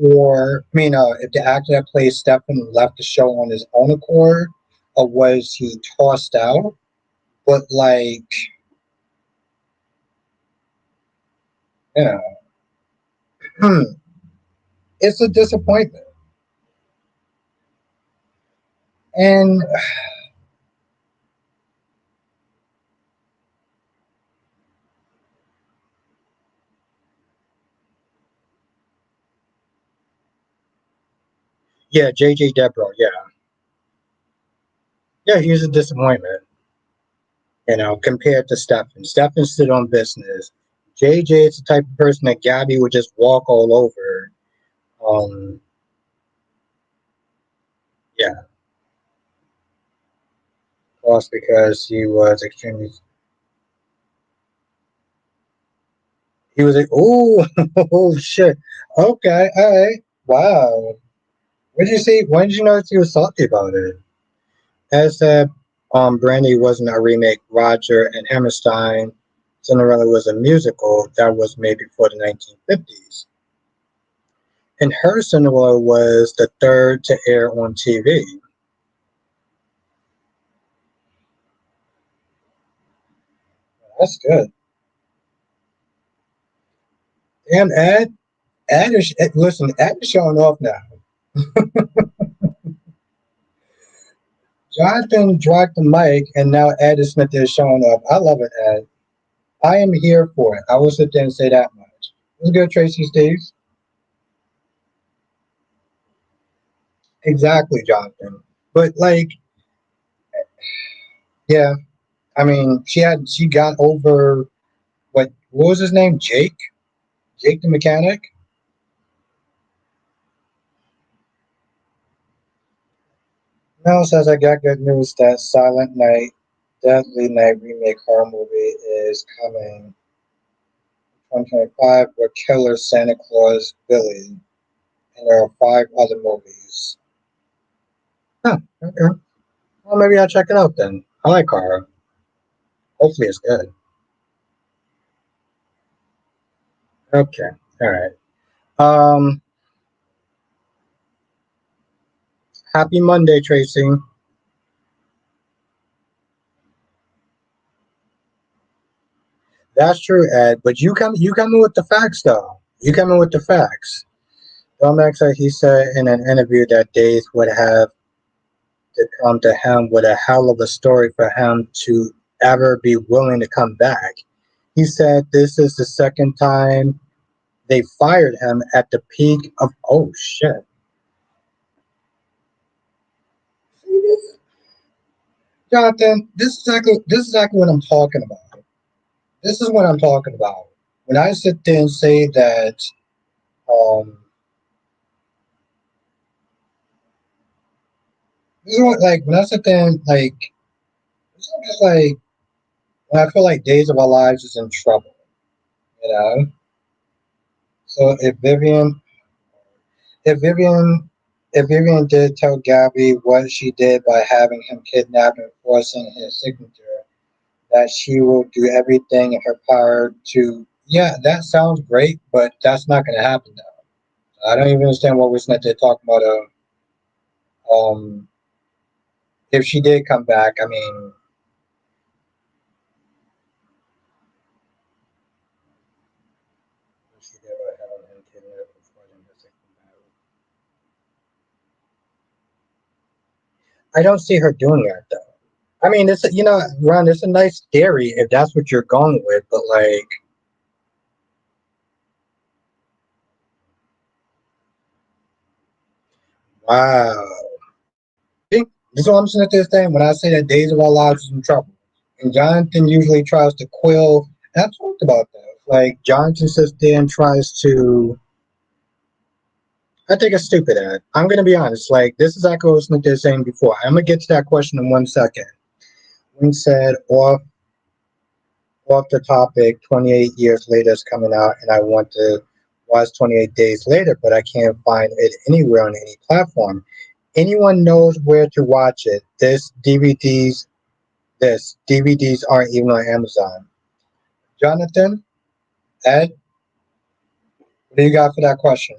or I mean, if the actor that plays Stefan left the show on his own accord, or was he tossed out? But like, you know, it's a disappointment. And yeah, JJ Debro, yeah. Yeah, he's a disappointment. Compared to Stefan. Stefan stood on business. JJ is the type of person that Gabby would just walk all over. Um, yeah, of course, because he was like, oh, oh shit. Okay, all right, wow. What did you see? When did you notice he was salty about it? As said, Brandy wasn't a remake. Roger and Hammerstein. Cinderella was a musical that was made before the 1950s. And her Cinderella was the third to air on TV. That's good. Damn, Ed. Listen, Ed is showing off now. Jonathan dropped the mic, and now Ed Smith is showing off. I love it, Ed. I am here for it. I will sit there and say that much. It was good, Tracy Steves. Exactly, Jonathan. But like, yeah, I mean, she got over what was his name? Jake the mechanic. Mel says I got good news that Silent Night, Deadly Night remake horror movie is coming 2025 with Killer Santa Claus Billy, and there are five other movies. Huh, okay. Well, maybe I'll check it out then. I like horror. Hopefully it's good. Okay, all right. Um, Happy Monday, Tracy. That's true, Ed. But you coming with the facts though. You coming with the facts. Domex said he said in an interview that Days would have to come to him with a hell of a story for him to ever be willing to come back. He said this is the second time they fired him at the peak of oh shit. Jonathan, this is exactly what I'm talking about. This is what I'm talking about. When I sit there and say that um this is what like when I sit there and like this is just like when I feel like Days of Our Lives is in trouble, you know? So if Vivian if Vivian did tell Gabby what she did by having him kidnapped and forcing his signature, that she will do everything in her power to yeah, that sounds great, but that's not gonna happen now. I don't even understand what we're not there talking about um if she did come back, I mean she did by having him kidnapped and forcing his signature. I don't see her doing that though. I mean, it's Ron. It's a nice theory if that's what you're going with, but like, wow. See, this is what I'm saying at this thing. When I say that Days of Our Lives is in trouble, and Jonathan usually tries to quill, and I talked about that. Like Jonathan sits there and tries to. I think it's stupid. At. I'm gonna be honest. Like this is exactly what I was saying before. I'm gonna get to that question in 1 second. When said off the topic, 28 years later is coming out, and I want to watch 28 days later, but I can't find it anywhere on any platform. Anyone knows where to watch it. DVDs aren't even on Amazon. Jonathan, Ed, what do you got for that question?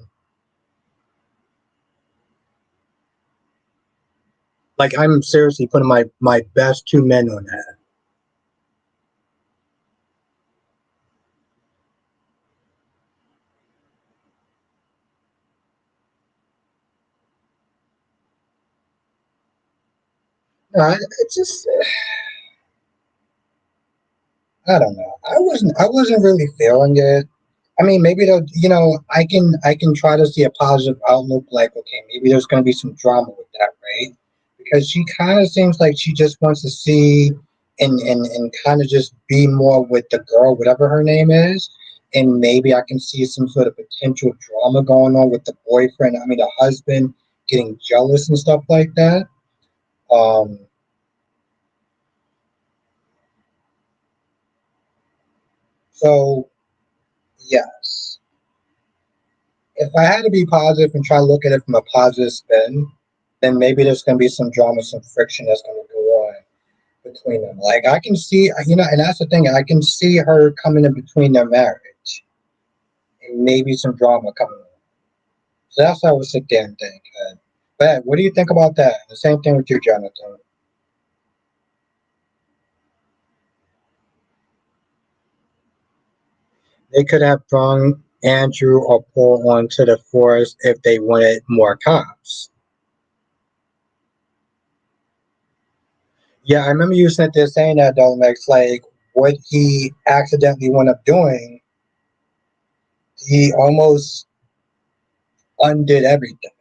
Like I'm seriously putting my best two men on that. No, it's just I don't know. I wasn't really feeling it. I mean, maybe they'll, I can try to see a positive outlook. Like, okay, maybe there's going to be some drama with that, right? because she kind of seems like she just wants to see and kind of just be more with the girl, whatever her name is. And maybe I can see some sort of potential drama going on with the boyfriend, I mean, the husband getting jealous and stuff like that. Um, so, yes. If I had to be positive and try to look at it from a positive spin, then maybe there's going to be some drama, some friction that's going to go on between them. Like I can see, and that's the thing. I can see her coming in between their marriage, and maybe some drama coming on. So that's how I would sit there and think. But what do you think about that? The same thing with you, Jonathan. They could have brung Andrew or Paul onto the force if they wanted more cops. Yeah, I remember you sitting there saying that, Dolmex. Like what he accidentally wound up doing, he almost undid everything.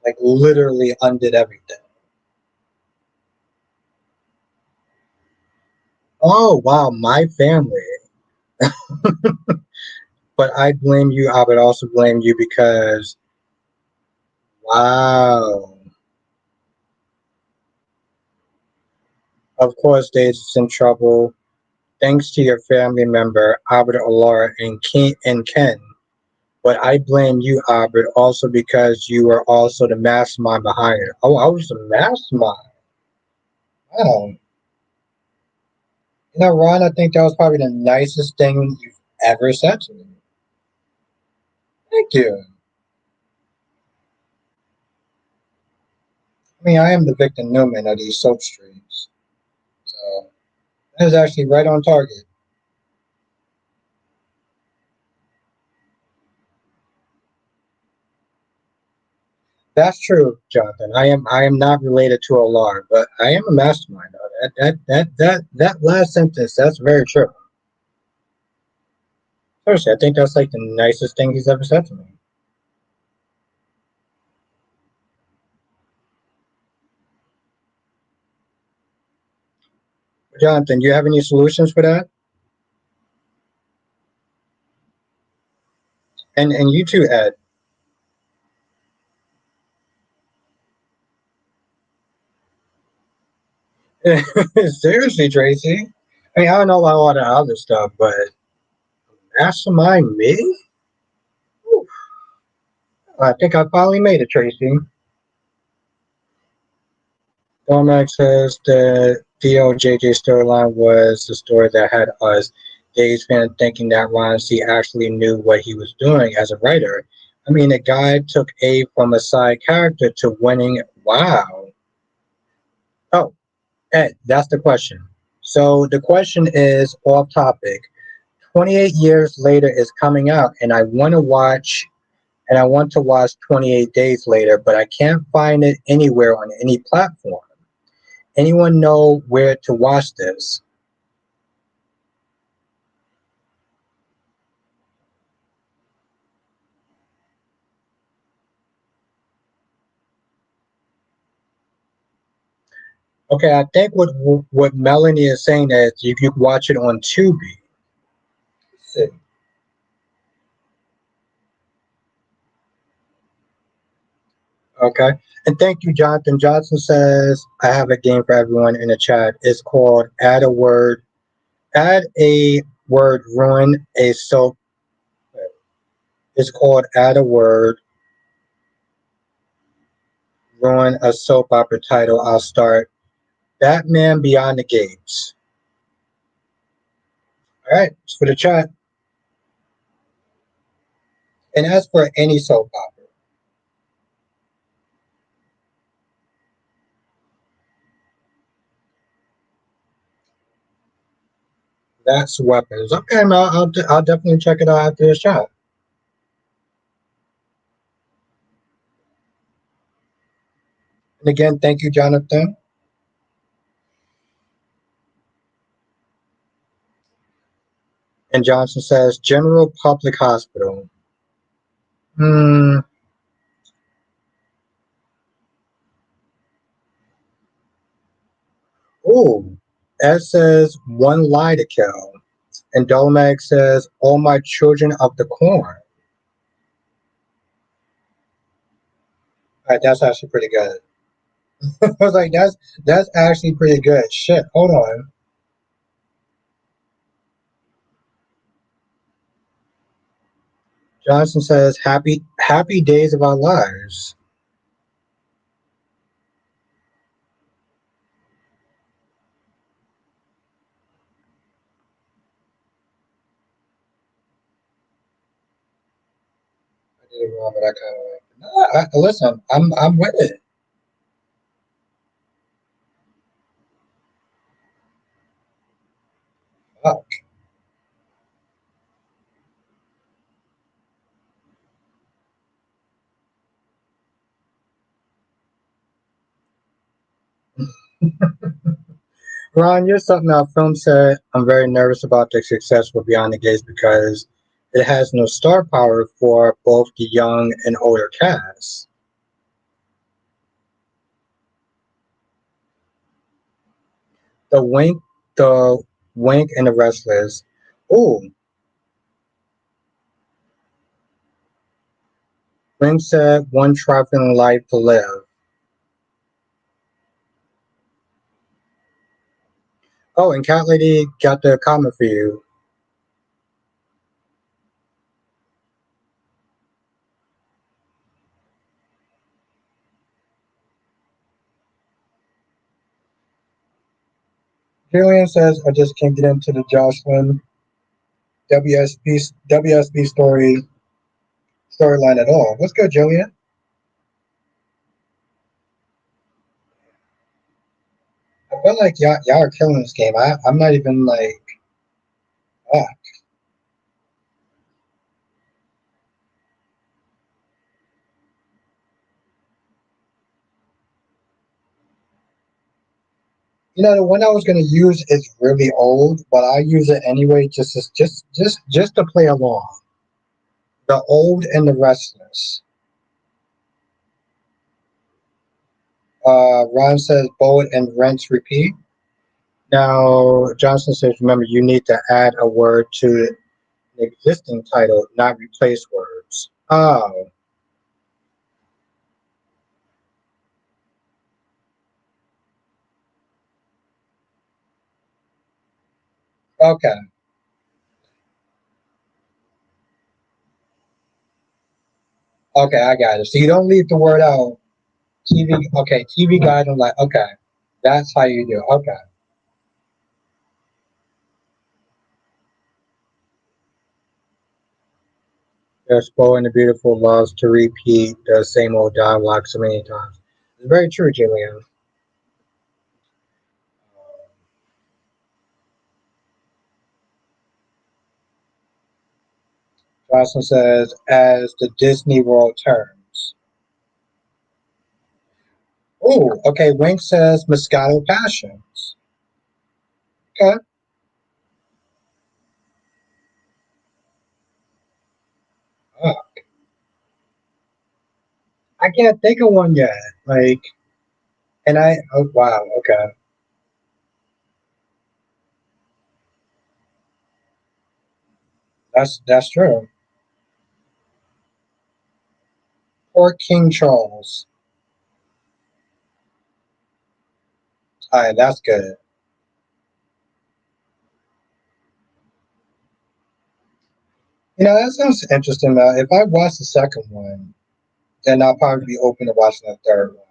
Like literally undid everything. Oh wow, my family. But I blame you. I would also blame you because wow. Of course, Dave's is in trouble. Thanks to your family member, Albert Alara and Ken. But I blame you, Albert, also because you were also the mastermind behind it. Oh, I was the mastermind. Wow. Ron, I think that was probably the nicest thing you've ever said to me. Thank you. I mean, I am the Victor Newman of these soap streams. So that is actually right on target. That's true, Jonathan. I am not related to Alar, but I am a mastermind. That last sentence, that's very true. Seriously, I think that's like the nicest thing he's ever said to me. Jonathan, do you have any solutions for that? And you too, Ed. Seriously, Tracy. I mean, I don't know about all the other stuff, but mastermind me? Whew. I think I finally made it, Tracy. Cormac says the DOJJ storyline was the story that had us Days fan thinking that Ron C actually knew what he was doing as a writer. I mean, the guy took A from a side character to winning. Wow. Oh, Ed, that's the question. So the question is off topic. 28 years later is coming out, and I want to watch 28 Days Later, but I can't find it anywhere on any platform. Anyone know where to watch this? Okay, I think what Melanie is saying is you can watch it on Tubi. See. Okay, and thank you, Jonathan. Johnson says I have a game for everyone in the chat. It's called Add a word, ruin a soap. It's called Add a word, ruin a soap opera title. I'll start. Batman Beyond the Gates. All right, it's for the chat. And as for any soap opera, that's weapons. Okay, no, I'll definitely check it out after the shot. And again, thank you, Jonathan. And Johnson says General Public Hospital. Hmm. S says one lie to kill. And Dolomag says, all my children of the corn. All right, that's actually pretty good. I was like, that's actually pretty good. Shit, hold on. Johnson says, happy days of our lives. I did it wrong, but I kind of like. No, listen, I'm with it. Fuck. Ron, you're something our film said. I'm very nervous about the success with Beyond the Gates because it has no star power for both the young and older cast. The Wink, the Wink, and the Restless. Ooh, Wink said one trifling life to live. Oh, and Cat Lady got the comment for you. Julian says, I just can't get into the Jocelyn WSB storyline at all. What's good, Julian? I feel like y'all are killing this game. I'm not even like, ah. You know, the one I was gonna use is really old, but I use it anyway just to play along. The Old and the Restless. Ron says bold and rinse repeat. Now Johnson says remember you need to add a word to the existing title, not replace words. Oh, okay. Okay, I got it. So you don't leave the word out. TV, okay, TV guide. I'm like, okay, that's how you do it. Okay. Yes, Bo and the Beautiful loves to repeat the same old dialogue so many times. It's very true, Julian. Jocelyn says, as the Disney World turns. Oh, okay. Wink says Moscato Passions. Okay. Oh, I can't think of one yet. Like, oh, wow. Okay. That's true. Or King Charles. All right, that's good. You know, that sounds interesting. If I watch the second one, then I'll probably be open to watching the third one.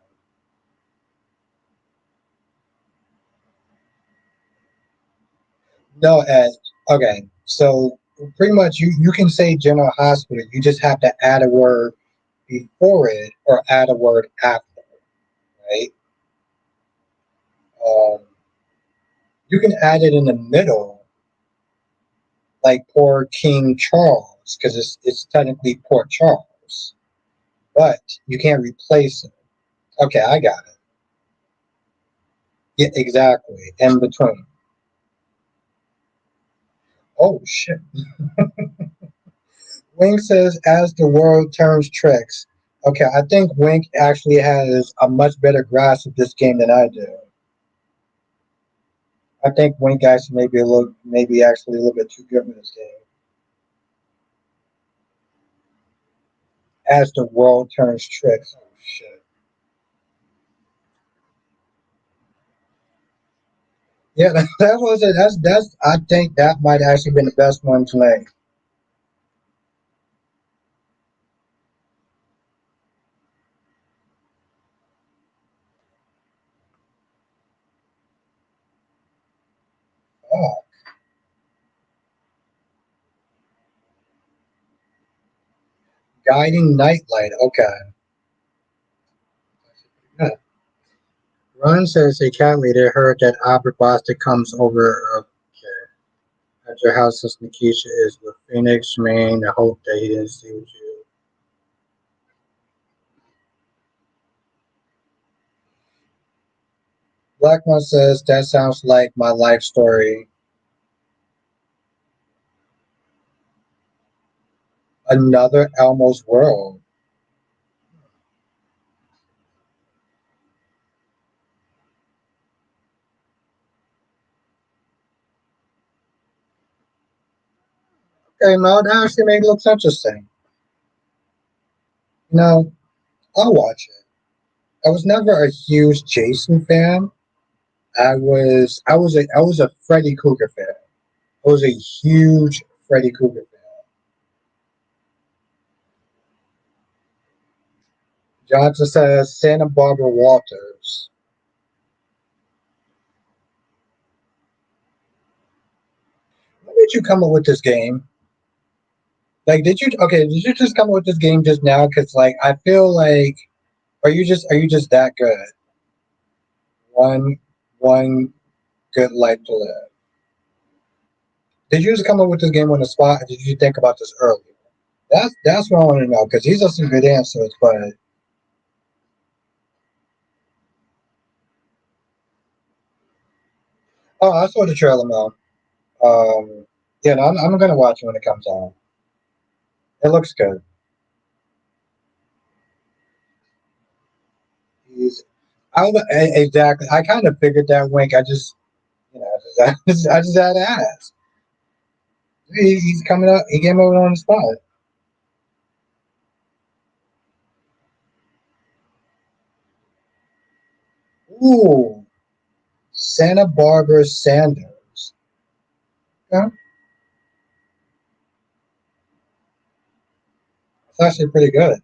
No, Ed. Okay, so pretty much you can say General Hospital. You just have to add a word before it or add a word after, right? Um, you can add it in the middle, like poor King Charles, because it's technically Port Charles, but you can't replace it. Okay, I got it. Yeah, exactly. In between. Oh shit. Wink says, as the world turns tricks. Okay, I think Wink actually has a much better grasp of this game than I do. I think Wink actually maybe actually a little bit too good for this game. As the world turns tricks. Oh shit. Yeah, that was it. That's. I think that might actually been the best one tonight. Oh, guiding nightlight. Okay. Yeah. Ron says a cat leader heard that Albert Bostic comes over at your house since Nikisha is with Phoenix, Maine. I hope that he didn't see what you. Black one says that sounds like my life story. Another Elmo's world. Okay, Mel, that actually makes it looks interesting. No, I'll watch it. I was never a huge Jason fan. I was a Freddy Krueger fan. I was a huge Freddy Krueger fan. Johnson says Santa Barbara Walters. When did you come up with this game? Like, did you just come up with this game just now? Because like I feel like are you just that good? One one good life to live. Did you just come up with this game on the spot? Or did you think about this earlier? That's what I want to know because these are some good answers. But oh, I saw the trailer now. Yeah, no, I'm gonna watch it when it comes out. It looks good. He's, exactly. I kind of figured that wink. I just, I just had to ask. He's coming up. He came over on the spot. Ooh, Santa Barbara Sanders. Yeah, it's actually pretty good.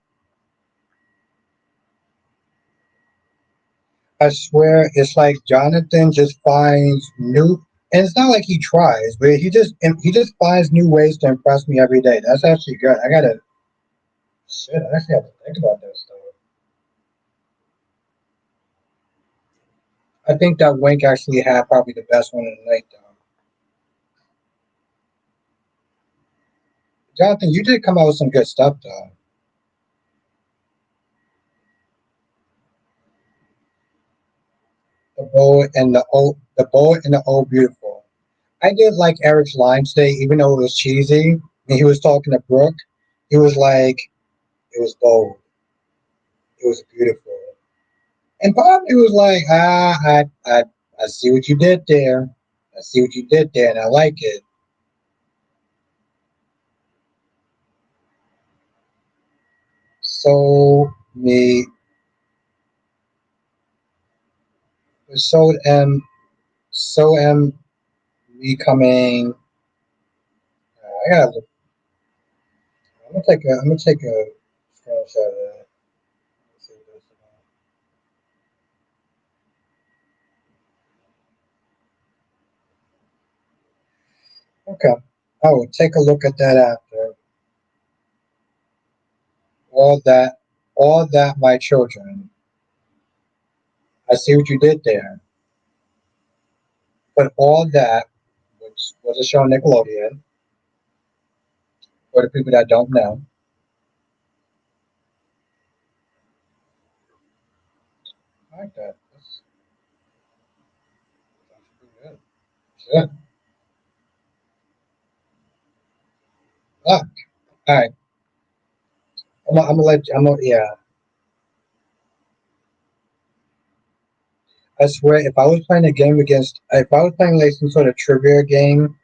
I swear, it's like Jonathan just finds new, and it's not like he tries, but he just finds new ways to impress me every day. That's actually good. I gotta shit. I actually have to think about that stuff. I think that Wink actually had probably the best one of the night, though. Jonathan, you did come out with some good stuff, though. The bold and the old beautiful. I did like Eric's line today, even though it was cheesy. When he was talking to Brooke, he was like, "It was bold, it was beautiful," and Bob, he was like, I see what you did there. I see what you did there, and I like it." So me, so am, so am me coming. I gotta I'm gonna take a screenshot of that. Let's see what that's about. Okay. Oh, take a look at that after. All that, all that, my children. I see what you did there. But all that, which was a show on Nickelodeon, for the people that don't know, I like that. That's pretty good. Shit. Ah, all right. I'm gonna let you. Yeah. I swear, if I was playing a game against, if I was playing like some sort of trivia game,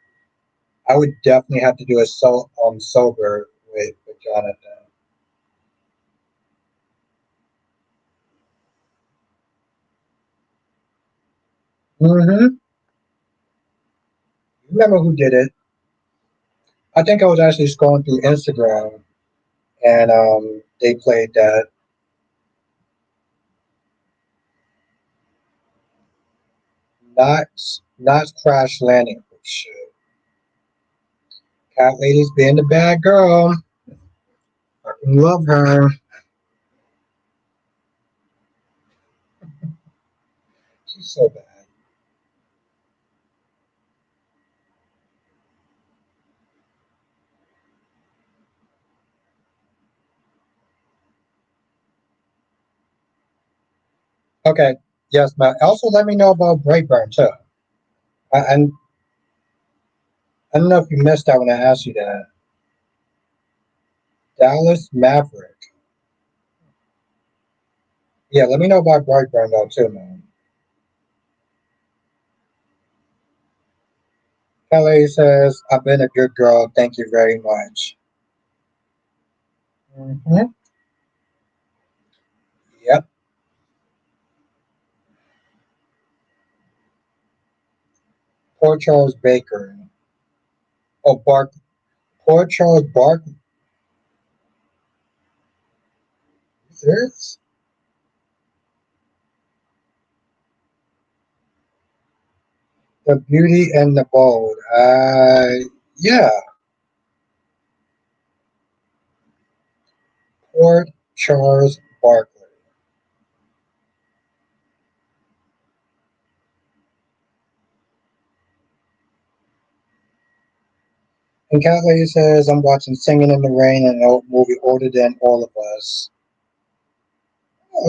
I would definitely have to do a sober with Jonathan. Mm-hmm. Remember who did it? I think I was actually scrolling through Instagram and they played that. Not not crash landing. Shit. Cat lady's being the bad girl. I love her. She's so bad. Okay. Yes, but also let me know about Brightburn too. And I don't know if you missed that when I asked you that. Dallas Maverick. Yeah, let me know about Brightburn though too, man. Kelly says, "I've been a good girl. Thank you very much." Hmm. Yep. Poor Charles Baker. Oh, Bark. Poor Charles Bark. Serious? The Beauty and the Bold. Yeah. Poor Charles Barkley. And Cat Lady says, I'm watching Singing in the Rain, an old movie older than all of us.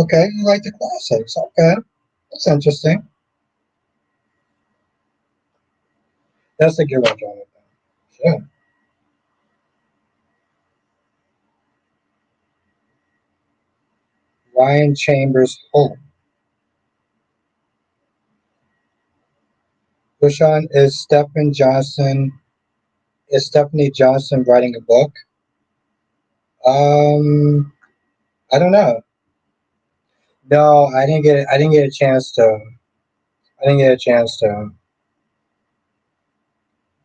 Okay, you like the classics. Okay, that's interesting. That's a good one, Jonathan. Sure. Ryan Chambers Hope. Bushan, is Stephanie Johnson writing a book? Um, I don't know. No, I didn't get a chance to. I didn't get a chance to.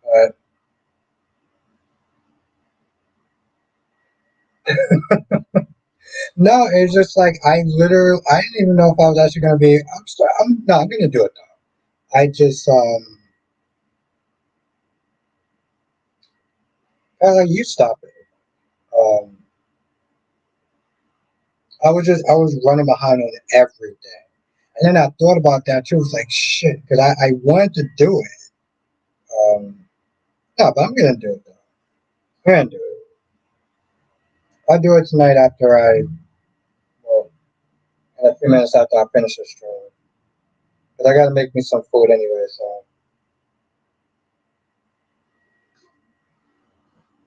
But no, it's just like I didn't even know if I was actually gonna be. I'm gonna do it though. I just like you stop it. Um, I was running behind on everything, and then I thought about that too. It's like shit because I wanted to do it. No, but I'm gonna do it though. I'm gonna do it. I'll do it tonight after well, in a few minutes after I finish this stream. Because I gotta make me some food anyway. So,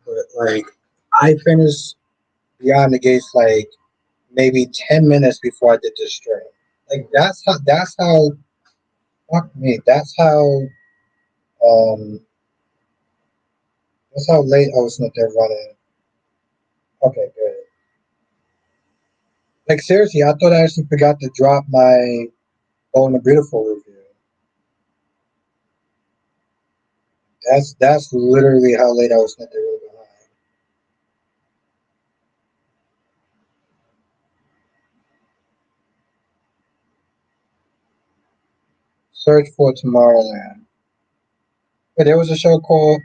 but like, I finished Beyond the Gates like maybe 10 minutes before I did this stream. Like fuck me. Um that's how late I was not there running. Okay, good. Like seriously, I thought I actually forgot to drop my Bold and the Beautiful review. That's literally how late I was not there really behind. Search for Tomorrowland. But there was a show called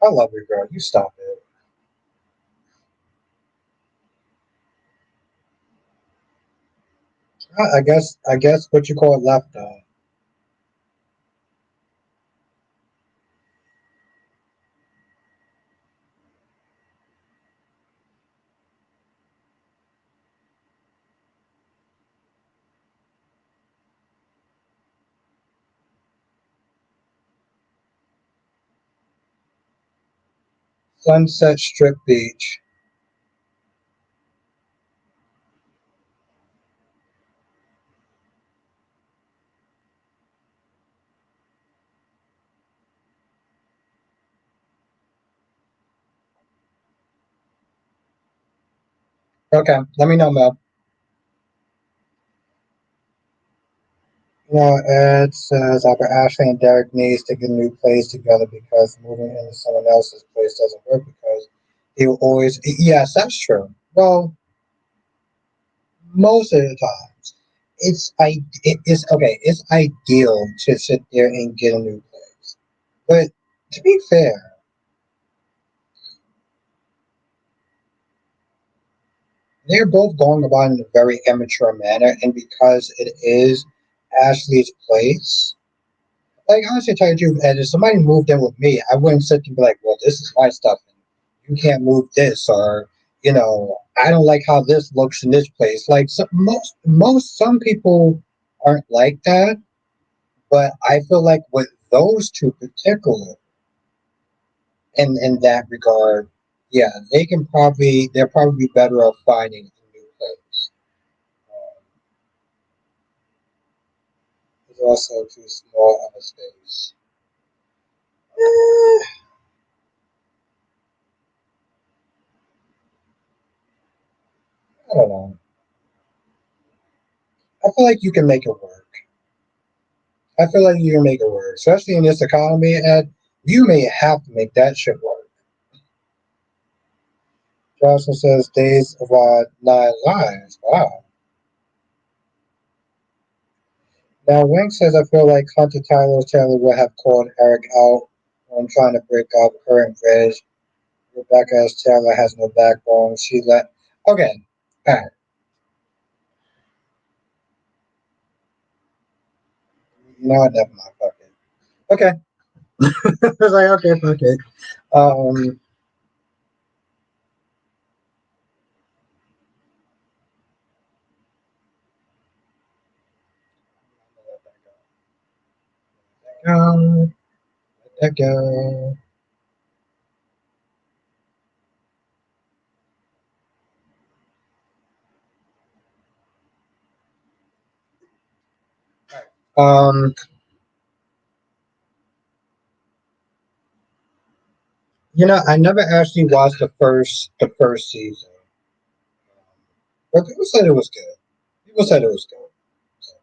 I Love You Girl. You stop it. I guess what you call it left on. Sunset Strip Beach. Okay, let me know, Mel. Ed says after Ashley and Derek needs to get a new place together because moving into someone else's place doesn't work because he will always. Yes, that's true. Well, most of the times, it's okay. It's ideal to sit there and get a new place, but to be fair, they're both going about it in a very immature manner, and because it is Ashley's place. Like honestly, tell you the truth, Ed, if somebody moved in with me, I wouldn't sit there and be like, "Well, this is my stuff, and you can't move this," or I don't like how this looks in this place. Like some people aren't like that, but I feel like with those two particular, in that regard, yeah, they're probably better off finding a new place. Um, it's also too small of a space. Eh, I don't know. I feel like you can make it work. I feel like you can make it work, especially in this economy. Ed, you may have to make that shit work. Johnson says days of nine lives. Wow. Now Wink says I feel like Hunter Taylor would have called Eric out when trying to break up her and Reg. Rebecca as Taylor has no backbone. She let. Okay. All right. You know what? Never mind. Fuck it. Okay. I was like, okay, fuck it. Um. Let that go. I never actually watched the first season, but people said it was good. People said it was good. So,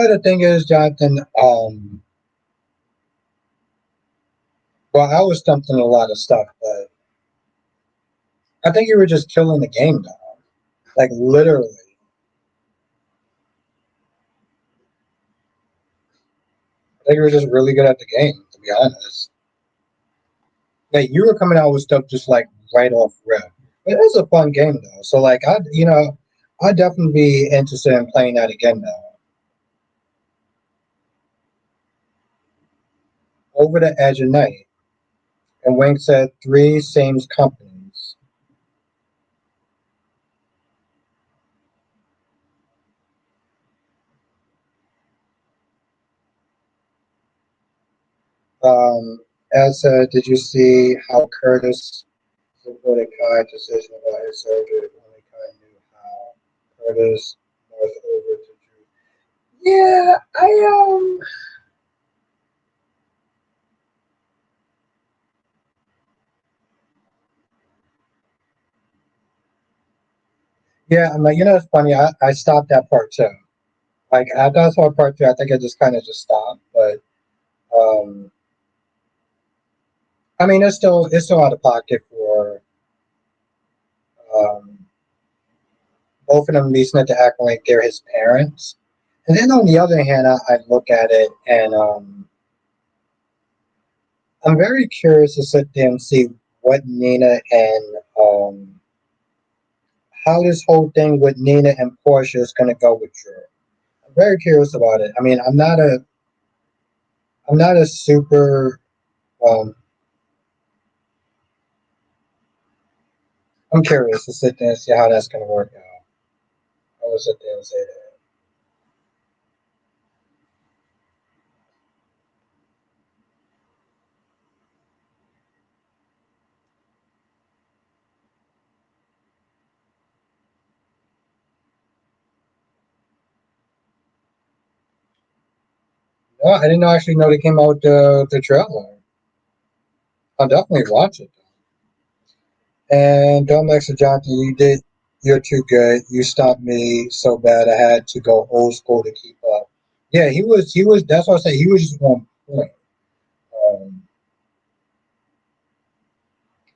the thing is, Jonathan. Well, I was stumped on a lot of stuff, but I think you were just killing the game now. Like literally, I think you were just really good at the game. To be honest, like you were coming out with stuff just like right off rip. It is a fun game though. So like I'd definitely be interested in playing that again now. Over the Edge of Night, and Wink said three same companies. As did you see how Curtis supported Kai's decision about his surgery? If only Kai knew how Curtis was over to Drew. Yeah, yeah, I'm like, it's funny. I stopped that part too. Like after I saw part two, I think I just kind of just stopped. But um, I mean, it's still out of pocket for um, both of them reaching to act like they're his parents. And then on the other hand, I look at it and I'm very curious to sit there and see what Nina and how this whole thing with Nina and Portia is going to go with Drew. I'm very curious about it. I mean, I'm not a super. Um, I'm curious to sit there and see how that's going to work out. I will sit there and say that. Oh, I didn't actually know they came out with the trailer. I'll definitely watch it. And don't mix with Jonathan. You did. You're too good. You stopped me so bad. I had to go old school to keep up. Yeah, he was. He was. That's what I say. He was just on point. Um,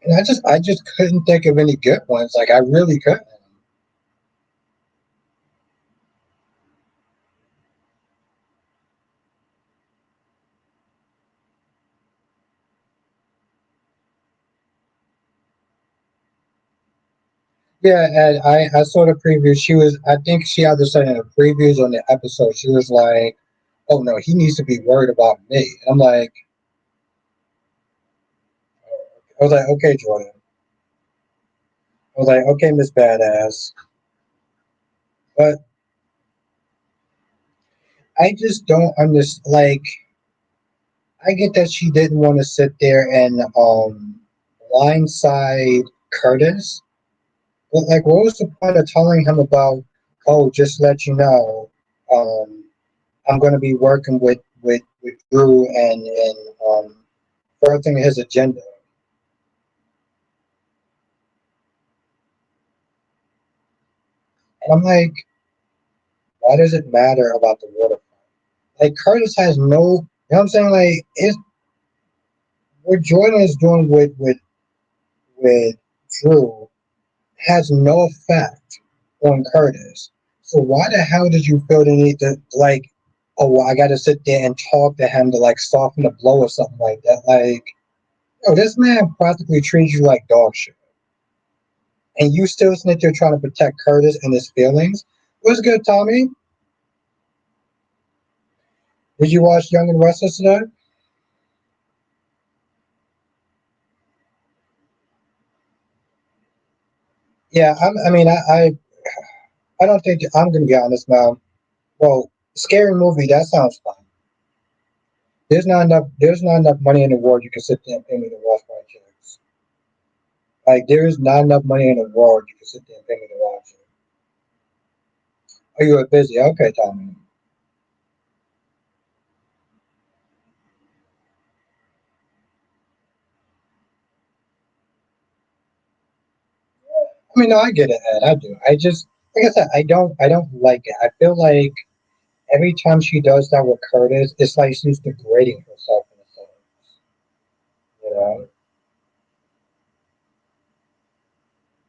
and I just couldn't think of any good ones. Like I really couldn't. Yeah, and I saw the preview. She was. I think she either said in the previews or in the episode. She was like, "Oh no, he needs to be worried about me." And I'm like, I was like, "Okay, Jordan." I was like, "Okay, Miss Badass." But I just don't understand. Like, I get that she didn't want to sit there and blindside Curtis, but like, what was the point of telling him about? Oh, just to let you know, um, I'm going to be working with Drew and furthering his agenda. And I'm like, why does it matter about the waterfront? Like, Curtis has no. You know what I'm saying? Like, it's what Jordan is doing with Drew has no effect on Curtis. So why the hell did you feel the need to like, oh, well, I got to sit there and talk to him to like soften the blow or something like that? Like, yo, this man practically treats you like dog shit, and you still sit there trying to protect Curtis and his feelings. What's good, Tommy? Did you watch Young and Restless today? Yeah, I mean, I don't think I'm gonna be honest now. Well, scary movie that sounds fun. There's not enough money in the world you can sit there and pay me to watch my chicks. Like there is not enough money in the world you can sit there and pay me to watch it. Oh, you were busy. Okay, Tommy. I mean, no, I get it, Ed. I do. I just, like I said, I don't like it. I feel like every time she does that with Curtis, it's like she's degrading herself in a sense. You know,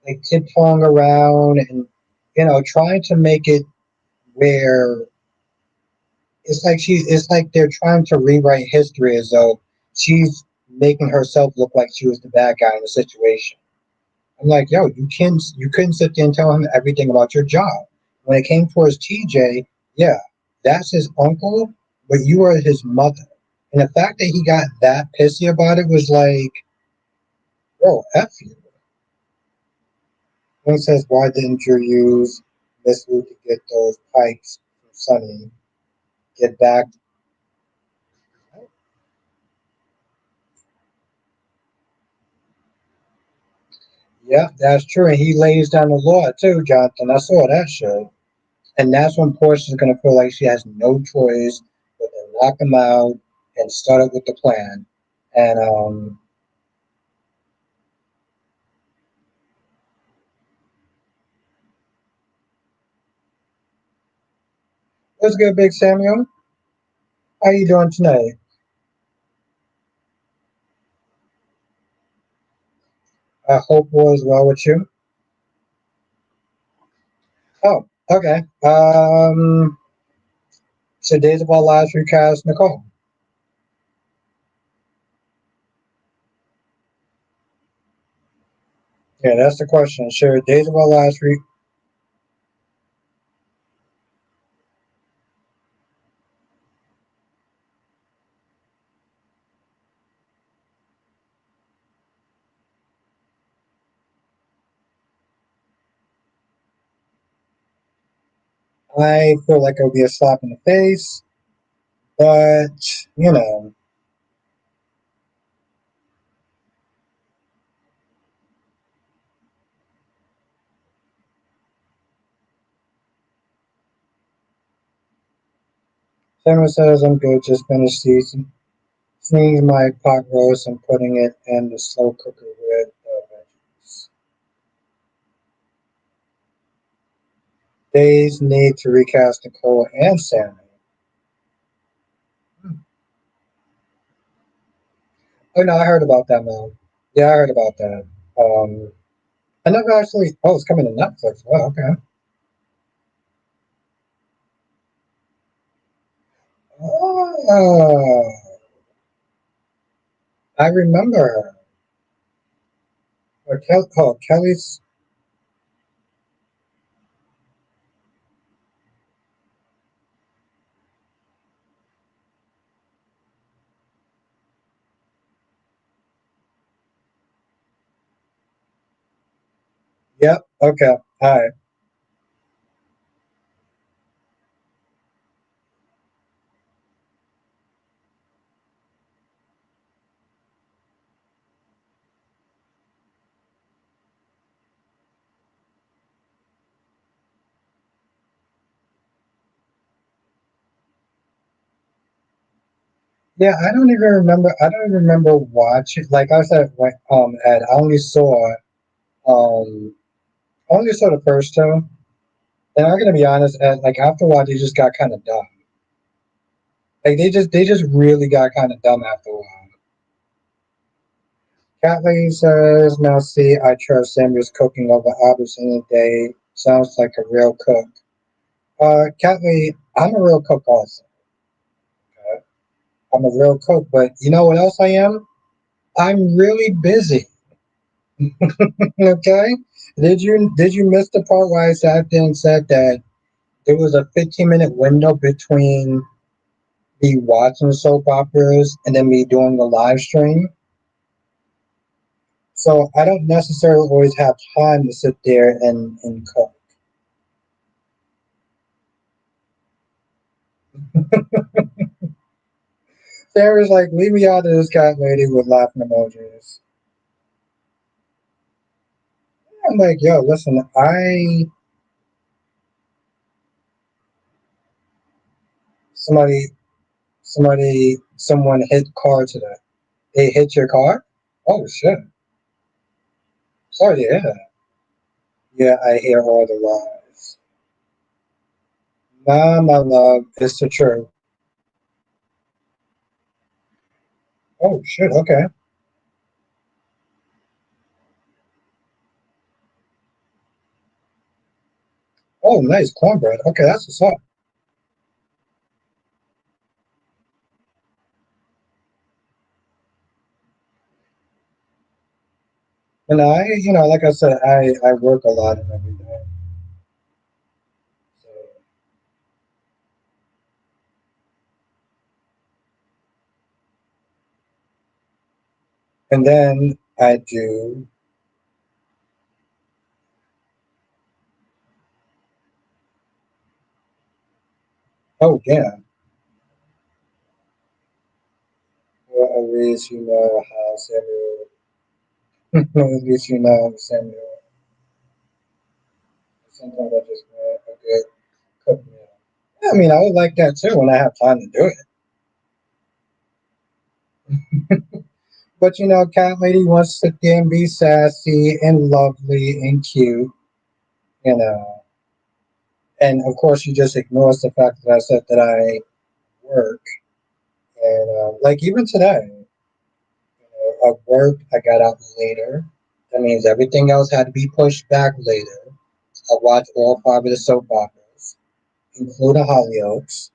like tiptoeing around and trying to make it where it's like they're trying to rewrite history as though she's making herself look like she was the bad guy in the situation. I'm like, yo, you couldn't sit there and tell him everything about your job. When it came towards TJ, yeah, that's his uncle, but you are his mother. And the fact that he got that pissy about it was like, bro, F you. One says, why didn't you use Miss Wu to get those pipes from Sunny? Get back. Yeah, that's true. And he lays down the law too, Jonathan. I saw that shit. And that's when Portia's gonna feel like she has no choice but to knock him out and start up with the plan. And what's good, Big Samuel? How you doing tonight? I hope all is well with you. Oh, okay. Today's about last recast, Nicole. Yeah, that's the question. Sure, days of our last week. I feel like it would be a slap in the face, but you know, Tamara says I'm good, just finished seasoning my pot roast and putting it in the slow cooker with veggies. Days need to recast Nicole and Sammy. Oh no, I heard about that, man. Yeah, I heard about that. I never actually. Oh, it's coming to Netflix. Oh, okay. Oh, I remember her. Kelly's. Yep. Okay. All right. Yeah, I don't even remember. I don't even remember watching. Like I said, Ed, um, I only saw the first two. And I'm gonna be honest, Ed. Like after a while, they just got kind of dumb. Like they just really got kind of dumb after a while. Cat Lady says, "Now see, I trust Samuel's cooking over Albert's any day. Sounds like a real cook." Cat Lady, I'm a real cook also. Okay? I'm a real cook, but you know what else I am? I'm really busy. Okay. Did you miss the part where I sat there and said that there was a 15-minute window between me watching soap operas and then me doing the live stream? So I don't necessarily always have time to sit there and cook. Sarah's like, leave me out of this cat lady with laughing emojis. I'm like, yo, listen, somebody someone hit car today. They hit your car? Oh shit. Sorry to hear that. Yeah, I hear all the lies. Nah, my love, it's the truth. Oh shit, okay. Oh, nice cornbread. Okay, that's what's up. And like I said, I work a lot and everything. So, and then I do. Oh yeah. Well, at least you know how Samuel. At least you know Samuel. Sometimes I just want a good cook meal. Yeah, I mean, I would like that too when I have time to do it. But Cat Lady wants to sit there and be sassy and lovely and cute, you know. And of course, she just ignores the fact that I said that I work. And like even today, at work, I got out later. That means everything else had to be pushed back later. I watched all five of the soap operas, including Hollyoaks.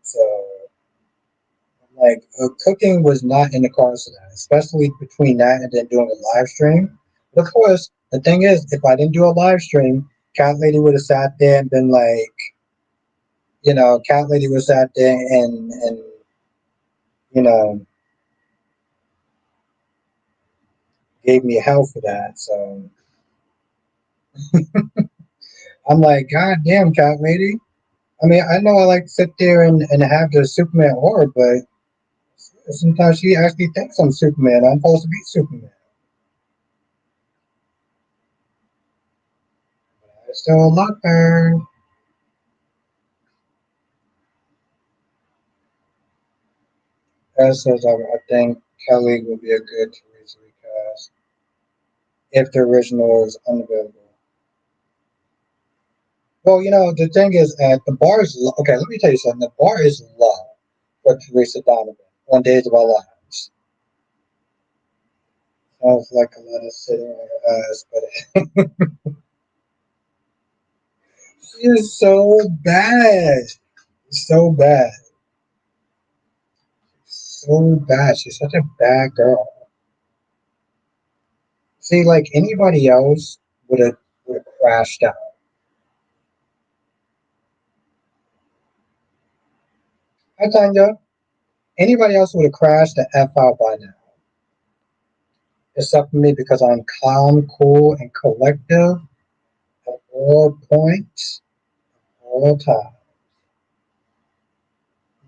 So, like, cooking was not in the cards for that, especially between that and then doing a live stream. But of course, the thing is, if I didn't do a live stream, Cat Lady would have sat there and been like, Cat Lady would have sat there and you know gave me hell for that. So I'm like, God damn, Cat Lady. I mean, I know I like to sit there and have the Superman aura, but sometimes she actually thinks I'm Superman. I'm supposed to be Superman. I still love her. says I think Kelly will be a good Teresa recast if the original is unavailable. Well, the thing is, the bar is okay. Let me tell you something. The bar is low for Teresa Donovan on Days of Our Lives. Sounds like a lot of sitting on your ass, but she is so bad, so bad, so bad. She's such a bad girl. See, like anybody else would have crashed out. I tell you, anybody else would have crashed the f out by now. Except for me because I'm calm, cool, and collective at all points, all time.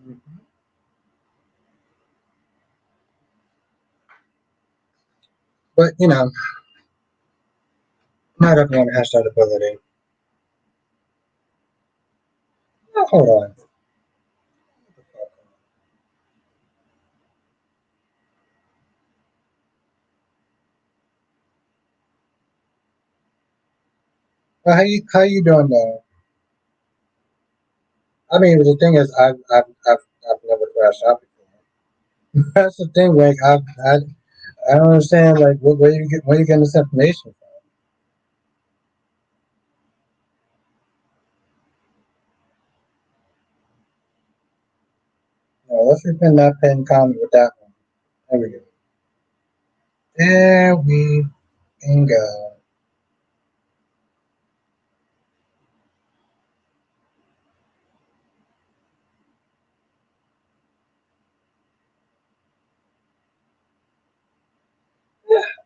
Mhm. But not everyone has that ability. Now, hold on. Well, how you doing though? I mean, the thing is, I've never crashed out before. That's the thing. Like, I don't understand. Like, where you getting this information from? Let's repin that pin comment with that one. There we go. There we go.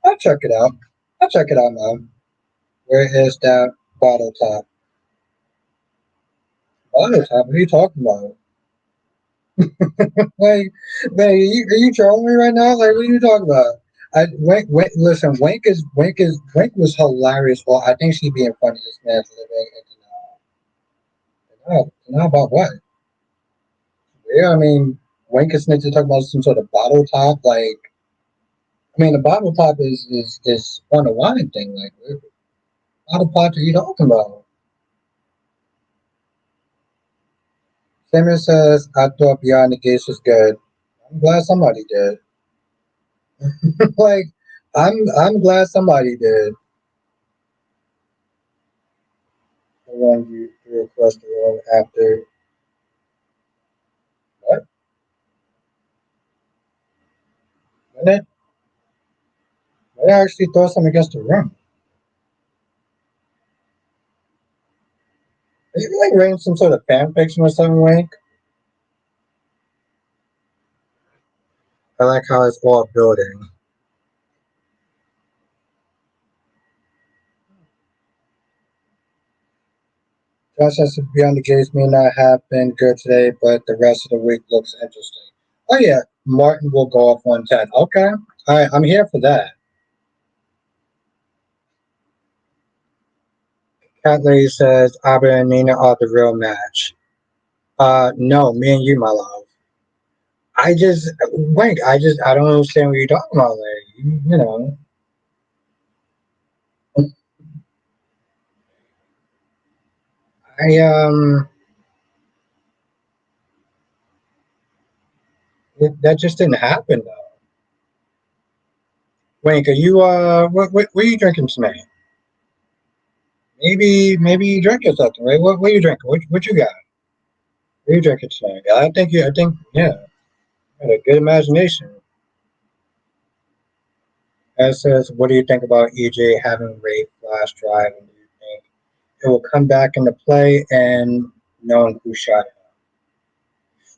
I'll check it out. I'll check it out now. Where is that bottle top? Bottle top? What are you talking about? Like, man, are you trolling me right now? Like, what are you talking about? Listen, Wink was hilarious. Well, I think she'd be in front of this man living in denial about what? Yeah, I mean, Wink is meant to talk about some sort of bottle top. Like, I mean, the bottle top is on the wine thing. Like, what bottle top are you talking about? Samuel says, I thought Beyond the Gates was good. I'm glad somebody did. Like, I'm glad somebody did. The one you threw across the room after what? When did when I actually throw something against the room? Are you like writing some sort of fan fiction or something, Wink? I like how it's all building. Josh says Beyond the Gates may not have been good today, but the rest of the week looks interesting. Oh yeah, Martin will go off 110. Okay. All right, I'm here for that. Cat Lady says Abba and Nina are the real match. No, me and you, my love. I just Wink. I don't understand what you're talking about. Like, you know, I that just didn't happen though. Wink, are you what are you drinking tonight? Maybe you drinking something, right? What are you drinking? What you got? What are you drinking tonight? I think yeah, you got a good imagination. As says, what do you think about EJ having rape flash drive? And do you think it will come back into play and knowing who shot it?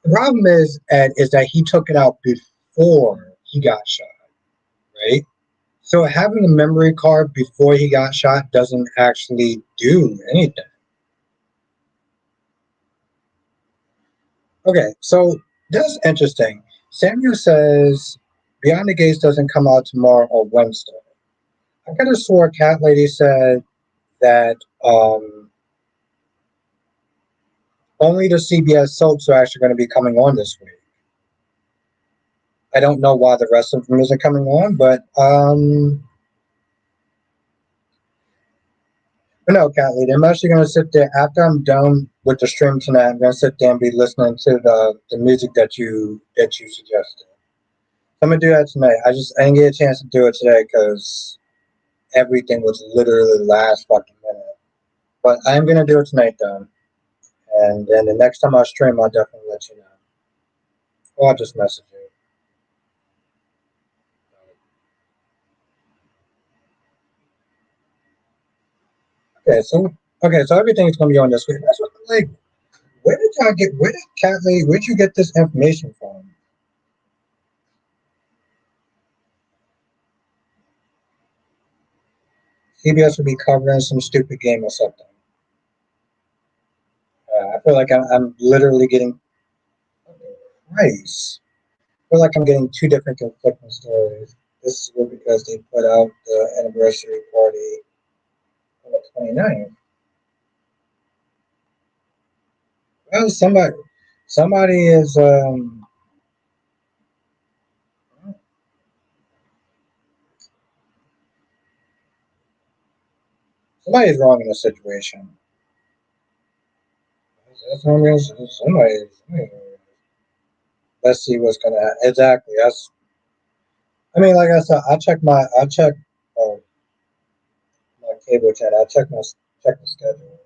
The problem is, Ed, is that he took it out before he got shot, right? So having a memory card before he got shot doesn't actually do anything. Okay, so that's interesting. Samuel says Beyond the Gates doesn't come out tomorrow or Wednesday. I could have swore Cat Lady said that only the CBS soaps are actually going to be coming on this week. I don't know why the rest of them isn't coming on, but no, Cat Lady. I'm actually gonna sit there after I'm done with the stream tonight. I'm gonna sit there and be listening to the music that you suggested. I'm gonna do that tonight. I didn't get a chance to do it today because everything was literally the last fucking minute. But I'm gonna do it tonight though. And then the next time I stream, I'll definitely let you know. Or I'll just message you. Okay, so everything's gonna be on this week. That's what like. Where did Cat Lady? Where'd you get this information from? CBS would be covering some stupid game or something. I feel like I'm literally getting. Nice. I feel like I'm getting two different conflicting stories. This is weird because they put out the anniversary party on the 29th. Well, somebody is somebody is wrong in the situation. That's wrong. Somebody. Let's see what's gonna happen. Exactly. I mean, like I said, I check uh, my cable chat. Check the schedule.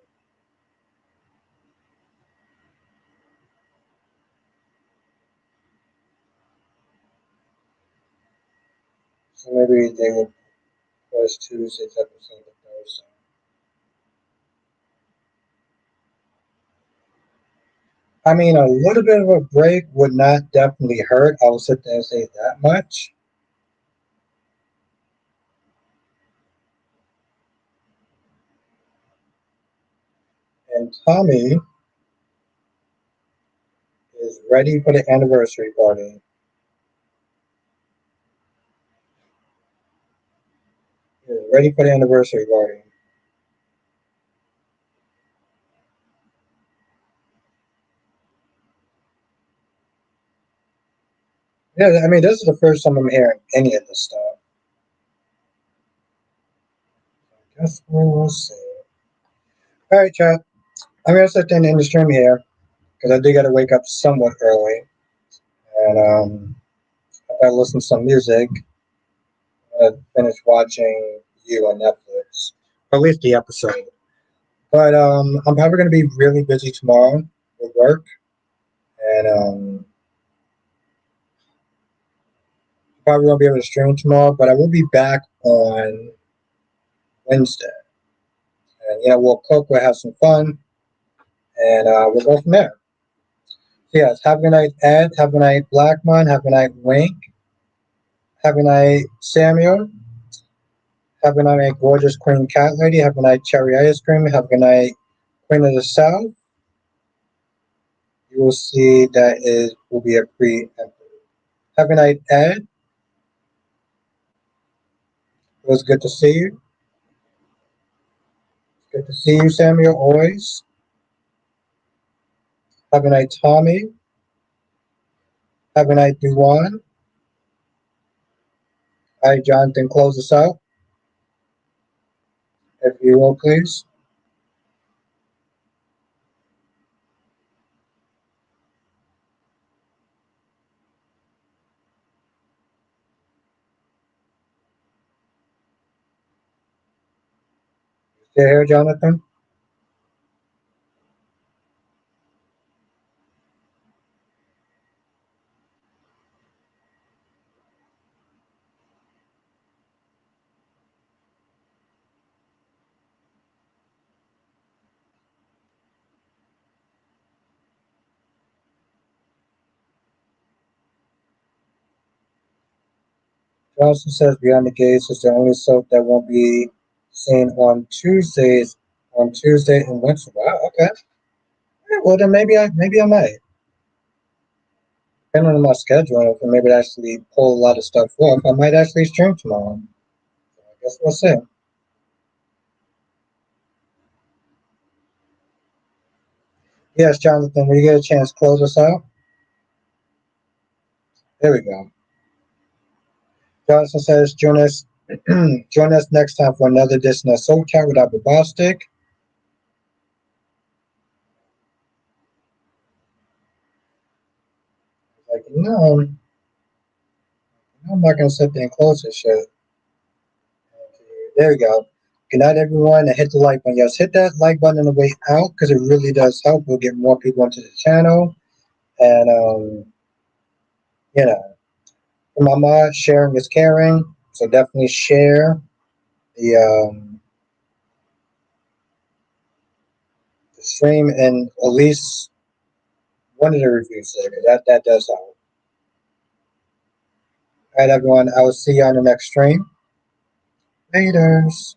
So maybe they would post Tuesday's episode of Thursday. I mean, a little bit of a break would not definitely hurt. I will sit there and say that much. And Tommy is ready for the anniversary party. He is ready for the anniversary party. Yeah, I mean, this is the first time I'm hearing any of this stuff. I guess we'll see. All right, chat. I'm gonna sit there and end the stream here because I do got to wake up somewhat early, and I gotta listen to some music. I'm gonna finish watching you on Netflix, or at least the episode. But I'm probably gonna be really busy tomorrow with work, and probably won't be able to stream tomorrow. But I will be back on Wednesday, and we'll cook, we'll have some fun, and we'll go from there. So yes, have a good night, Ed. Have a good night, Blackmon. Have a good night, Wink. Have a good night, Samuel. Have a good night, gorgeous Queen Cat Lady. Have a good night, Cherry Ice Cream. Have a good night, Queen of the South. You will see that it will be a pre-emperor. Have a good night, Ed. It was good to see you. Good to see you, Samuel, always. Have a night, Tommy. Have a night, Duwan. All right, Jonathan, close us out, if you will, please. Stay here, Jonathan. Johnson says Beyond the Gates is the only soap that won't be seen on Tuesdays. On Tuesday and Wednesday. Wow. Okay. Well, then maybe I might. Depending on my schedule, if I maybe actually pull a lot of stuff off, I might actually stream tomorrow. I guess we'll see. Yes, Jonathan, when you get a chance, close us out. There we go. Johnson says, join us next time for another edition of Soul Chat with Apple Bostic. Like, no, I'm not going to sit there and close this shit. There we go. Good night, everyone, and hit the like button. Yes, hit that like button on the way out because it really does help. We'll get more people into the channel. And, you know, for my mod, sharing is caring. So definitely share the stream and at least one of the reviews there. That does help. All right, everyone. I will see you on the next stream. Laters.